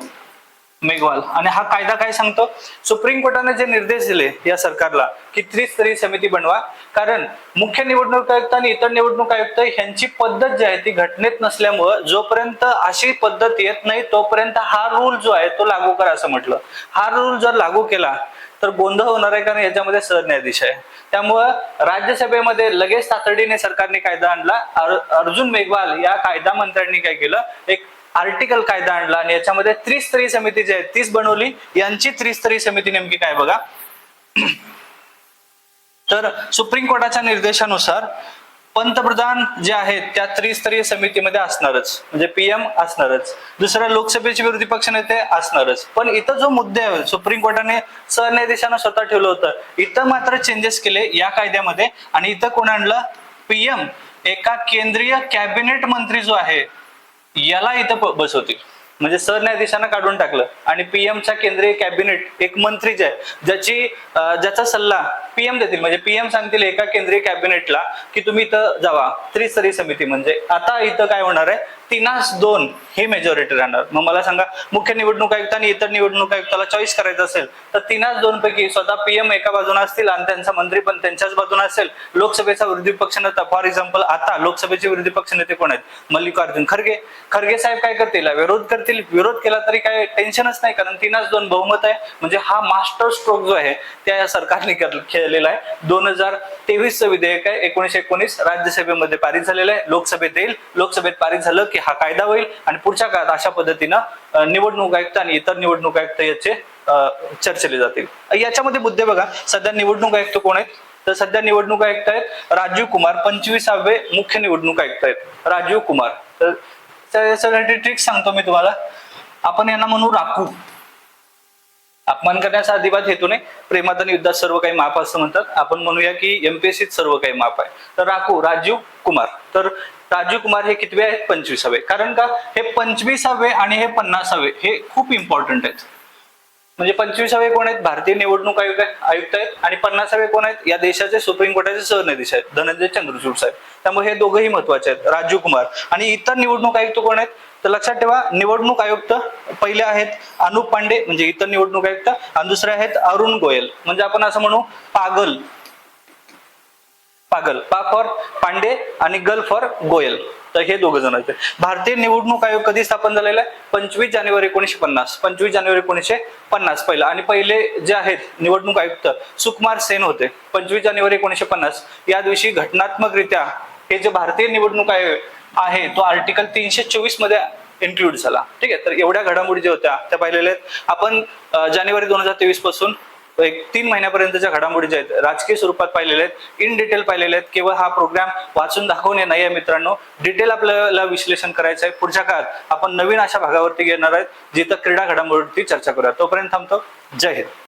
मेघवाल. आणि हा कायदा काय सांगतो, सुप्रीम कोर्टाने जे निर्देश दिले या सरकारला की त्रिस्तरीय समिती बनवा, कारण मुख्य निवडणूक आयुक्त आणि इतर निवडणूक आयुक्त यांची पद्धत जी आहे ती घटनेत नसल्यामुळं जोपर्यंत अशी पद्धत येत नाही तोपर्यंत हा रूल जो आहे तो लागू करा असं म्हटलं. हा रूल जर लागू केला तर गोंधळ होणार आहे, कारण याच्यामध्ये सरन्यायाधीश आहे. त्यामुळं राज्यसभेमध्ये लगेच तातडीने सरकारने कायदा आणला. अर्जुन मेघवाल या कायदा मंत्र्यांनी काय केलं, एक आर्टिकल कायदा आणला आणि याच्यामध्ये त्रिस्तरीय समिती जी आहे तीच बनवली. यांची त्रिस्तरीय समिती नेमकी काय बघा, तर सुप्रीम कोर्टाच्या निर्देशानुसार पंतप्रधान जे आहेत त्या त्रिस्तरीय समितीमध्ये असणारच, म्हणजे पीएम असणारच, दुसरं लोकसभेचे विरोधी पक्षनेते असणारच. पण इथं जो मुद्दे आहे सुप्रीम कोर्टाने सरन्यायाधीशांना स्वतः ठेवलं होतं, इथं मात्र चेंजेस केले या कायद्यामध्ये. आणि इथं कोण आणलं, पीएम एका केंद्रीय कॅबिनेट मंत्री जो आहे याला इथं बसवतील. म्हणजे सरन्यायाधीशांना काढून टाकलं आणि पीएमच्या केंद्रीय कॅबिनेट एक मंत्री जे आहे ज्याचा सल्ला पीएम देतील. म्हणजे पीएम सांगतील एका केंद्रीय कॅबिनेटला की तुम्ही इथं जावा त्रिस्तरीय समिती. म्हणजे आता इथं काय होणार आहे, 3-2 ही मेजॉरिटी राहणार. मग मला सांगा, मुख्य निवडणूक आयुक्त आणि इतर निवडणूक आयुक्ताला चॉईस करायचं असेल तर 3-2 पैकी स्वतः पीएम एका बाजूने असतील आणि त्यांचा मंत्री पण त्यांच्याच बाजूने असेल. लोकसभेचा विरोधी पक्षनेता, फॉर एक्झाम्पल आता लोकसभेचे विरोधी पक्षनेते कोण आहेत, मल्लिकार्जुन खरगे. खरगे साहेब काय करतील, विरोध करतील. विरोध केला तरी काय टेन्शनच नाही, कारण 3-2 बहुमत आहे. म्हणजे हा मास्टर स्ट्रोक जो आहे त्या सरकारने खेळलेला आहे. 2023चं विधेयक आहे, 1919 राज्यसभेमध्ये पारित झालेलं आहे, लोकसभेत येईल. लोकसभेत पारित झालं की हा कायदा होईल आणि पुढच्या काळात अशा पद्धतीनं निवडणूक आयुक्त आणि इतर निवडणूक आयुक्त याचे चर्चेले जातील. याच्यामध्ये मुद्दे बघा, सध्या निवडणूक आयुक्त कोण आहेत, तर सध्या निवडणूक आयुक्त आहेत राजीव कुमार, 25वे मुख्य निवडणूक आयुक्त आहेत राजीव कुमार. तर यासाठी ट्रिक सांगतो मी तुम्हाला, आपण यांना म्हणू राखू. अपमान करण्याचा अजिबात हेतू नाही. प्रेमात आणि युद्धात सर्व काही माप असं म्हणतात. आपण म्हणूया की एमपीएससीत सर्व काही माप आहे. तर राजीव कुमार. तर राजीव कुमार हे कितवे आहेत? 25वे. कारण का हे 25वे आणि हे 50वे हे खूप इम्पॉर्टंट आहेत. म्हणजे 25वे कोण आहेत? भारतीय निवडणूक आयुक्त आहेत. आणि 50वे कोण आहेत? या देशाचे सुप्रीम कोर्टाचे सरन्यायाधीश आहेत, धनंजय चंद्रचूड साहेब. त्यामुळे हे दोघंही महत्वाचे आहेत, राजीव कुमार. आणि इतर निवडणूक आयुक्त कोण आहेत? तर लक्षात ठेवा, निवडणूक आयुक्त पहिले आहेत अनुप पांडे, म्हणजे इतर निवडणूक आयुक्त, आणि दुसरे आहेत अरुण गोयल. म्हणजे आपण असं म्हणू पागल, पा फॉर पांडे आणि गल फॉर गोयल. तर हे दोघ जण आहेत. भारतीय निवडणूक आयोग कधी स्थापन झालेला आहे? 25 जानेवारी 1950. 25 जानेवारी 1950 पहिला. आणि पहिले जे आहेत निवडणूक आयुक्त सुकुमार सेन होते. 25 जानेवारी 1950 या दिवशी घटनात्मकरित्या हे जे भारतीय निवडणूक आयोग आहे तो आर्टिकल 324 मध्ये इन्क्लूड झाला. ठीक आहे. तर एवढ्या घडामोडी ज्या होत्या त्या पाहिलेल्या आहेत आपण. जानेवारी 2023 पासून एक 3 महिन्यापर्यंतच्या घडामोडी ज्या आहेत राजकीय स्वरूपात पाहिलेल्या आहेत, इन डिटेल पाहिलेल्या आहेत. केवळ हा प्रोग्राम वाचून दाखवणे नाही आहे मित्रांनो, डिटेल आपल्याला विश्लेषण करायचं आहे. पुढच्या काळात आपण नवीन अशा भागावरती घेणार आहेत जिथं क्रीडा घडामोडीवरती चर्चा करूया. तोपर्यंत थांबतो. जय हिंद.